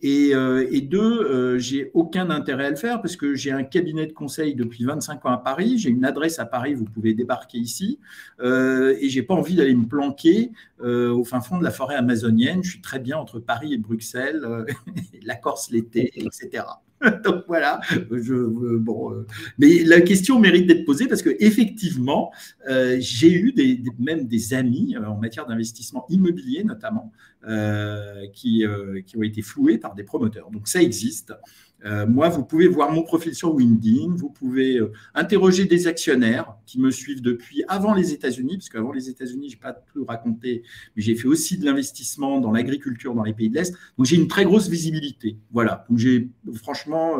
Et deux, j'ai aucun intérêt à le faire parce que j'ai un cabinet de conseil depuis 25 ans à Paris, j'ai une adresse à Paris, vous pouvez débarquer ici, et je n'ai pas envie d'aller me planquer au fin fond de la forêt amazonienne. Je suis très bien entre Paris et Bruxelles, la Corse l'été, etc. Donc voilà, mais la question mérite d'être posée parce qu'effectivement, j'ai eu même des amis en matière d'investissement immobilier notamment qui ont été floués par des promoteurs. Donc ça existe. Moi, vous pouvez voir mon profil sur LinkedIn, vous pouvez interroger des actionnaires qui me suivent depuis avant les États-Unis, parce qu'avant les États-Unis, je n'ai pas tout raconté, mais j'ai fait aussi de l'investissement dans l'agriculture dans les pays de l'Est. Donc, j'ai une très grosse visibilité. Voilà. Donc, j'ai franchement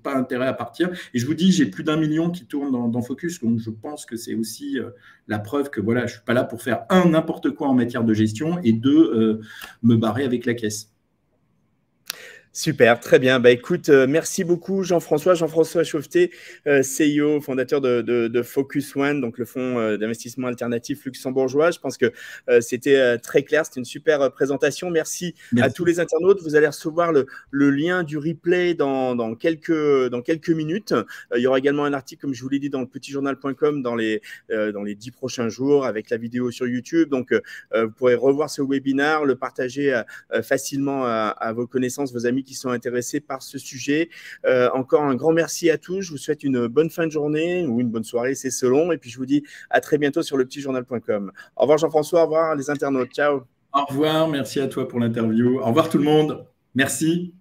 pas intérêt à partir. Et je vous dis, j'ai plus d'1 million qui tourne dans Focus, donc je pense que c'est aussi la preuve que voilà, je ne suis pas là pour faire n'importe quoi en matière de gestion et me barrer avec la caisse. Super, très bien. Bah, écoute, merci beaucoup Jean-François Chauveté, CIO, fondateur de Focus One, donc le fonds d'investissement alternatif luxembourgeois. Je pense que c'était très clair, c'était une super présentation. Merci à tous les internautes. Vous allez recevoir le lien du replay dans quelques minutes. Il y aura également un article, comme je vous l'ai dit, dans le petitjournal.com dans les 10 prochains jours avec la vidéo sur YouTube. Donc, vous pourrez revoir ce webinaire, le partager facilement à vos connaissances, vos amis qui sont intéressés par ce sujet. Encore un grand merci à tous. Je vous souhaite une bonne fin de journée ou une bonne soirée, c'est selon. Et puis, je vous dis à très bientôt sur lepetitjournal.com. Au revoir Jean-François, au revoir les internautes. Ciao. Au revoir, merci à toi pour l'interview. Au revoir tout le monde. Merci.